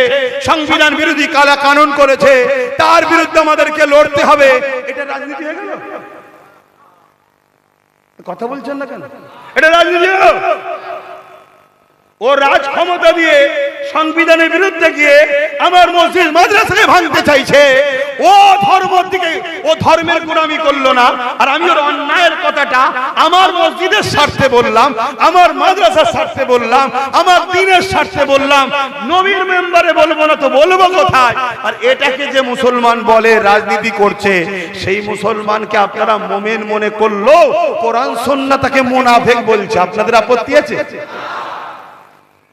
সংবিধান বিরোধী কালা কানুন করেছে, তার বিরুদ্ধে আমাদেরকে লড়তে হবে, এটা রাজনীতি হয়ে গেল? কথা বলছেন না কেন? এটা রাজনীতি হলো? ও রাজ ক্ষমতা দিয়ে সংবিধানের বিরুদ্ধে গিয়ে আমার মসজিদ মাদ্রাসাকে ভাঙতে চাইছে, ও ধর্মের দিকে, ও ধর্মের গোলামি করলো না, আর আমি ওর অন্যায়ের কথাটা আমার মসজিদের স্বার্থে বললাম, আমার মাদ্রাসার স্বার্থে বললাম, আমার দ্বীনের স্বার্থে বললাম, নবীর মেম্বারে বলবো না তো বলবো কোথায়? আর এটাকে যে মুসলমান বলে রাজনীতি করছে, সেই মুসলমানকে আপনারা মুমিন মনে করলো, কোরআন সুন্নাহ তাকে মুনাফিক বলছে। আপনাদের আপত্তি আছে?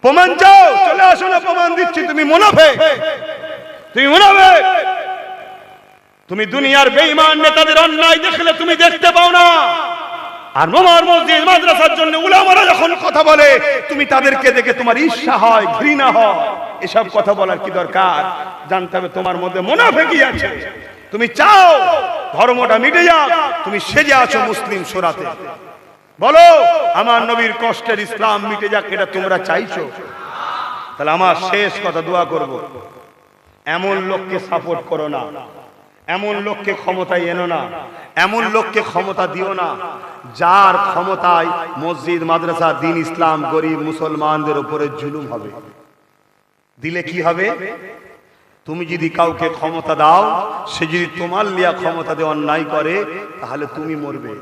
প্রমাণ চাও? চলে আসো না, প্রমাণ দিচ্ছি। তুমি মুনাফিক, তুমি মুনাফিক। তুমি দুনিয়ার বেঈমান নেতাদের অন্যায় দেখলে তুমি দেখতে পাও না, আর মোমার মসজিদ মাদ্রাসার জন্য উলামারা যখন কথা বলে, তুমি তাদেরকে দেখে তোমার ঈর্ষা হয়, ঘৃণা হয়। এসব কথা বলার কি দরকার? জানতে হবে তোমার মধ্যে মুনাফিকই আছে। তুমি চাও ধর্মটা মিটে যাক, তুমি সেজে আছো মুসলিম সুরাতে। বলো আমার নবীর কষ্টের ইসলাম মিটে যাক, এটা তোমরা চাইছো? তাহলে আমার শেষ কথা, দোয়া করব, এমন লোককে সাপোর্ট করো না, এমন লোককে ক্ষমতায় এনো না, এমন লোককে ক্ষমতা দিও না যার ক্ষমতায় মসজিদ মাদ্রাসা দ্বীন ইসলাম গরিব মুসলমানদের উপরে জুলুম হবে। দিলে কি হবে? তুমি যদি কাউকে ক্ষমতা দাও, সে যদি তোমার লিয়া ক্ষমতা দিয়ে অন্যায় করে, তাহলে তুমি মরবে।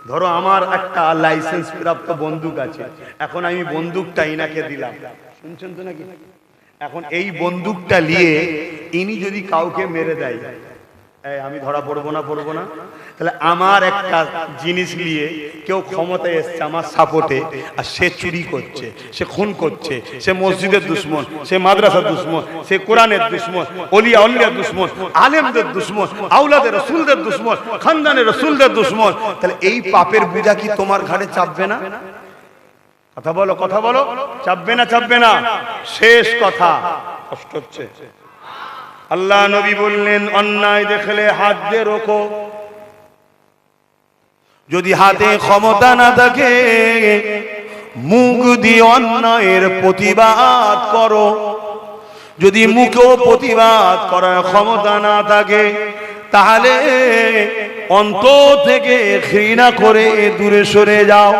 ধরো আমার একটা লাইসেন্স প্রাপ্ত বন্দুক আছে, এখন আমি বন্দুকটা ইনাকে দিলাম, শুনছেন তো নাকি? এখন এই বন্দুকটা নিয়ে ইনি যদি কাউকে মেরে দেয়, এই আমি ধরা পড়বো না, তাহলে আমার একটা জিনিস নিয়ে কেউ ক্ষমতায় এসছে আমার সাপোর্টে, আর সে চুরি করছে, সে খুন করছে, সে মসজিদের দুশ্মন, সে মাদ্রাসার দুশ্মন, সে কোরআনের দুশ্মন, অলিয়ার দুশ্মন, আলেমদের দুশ্মন, আউলাদের রসুলদের দুশ্মন, খানদানের রসুলদের দুশ্মন, তাহলে এই পাপের বোঝা কি তোমার ঘাড়ে চাপবে না? কথা বলো, চাপবে না? শেষ কথা, কষ্ট হচ্ছে। আল্লাহ নবী বললেন, অন্যায় দেখলে হাত দিয়ে রোখো। যদি হাতে ক্ষমতা না থাকে, মুখ দিয়ে অন্যায়ের প্রতিবাদ করো। যদি মুখেও প্রতিবাদ করার ক্ষমতা না থাকে, তাহলে অন্তর থেকে ঘৃণা করে দূরে সরে যাও।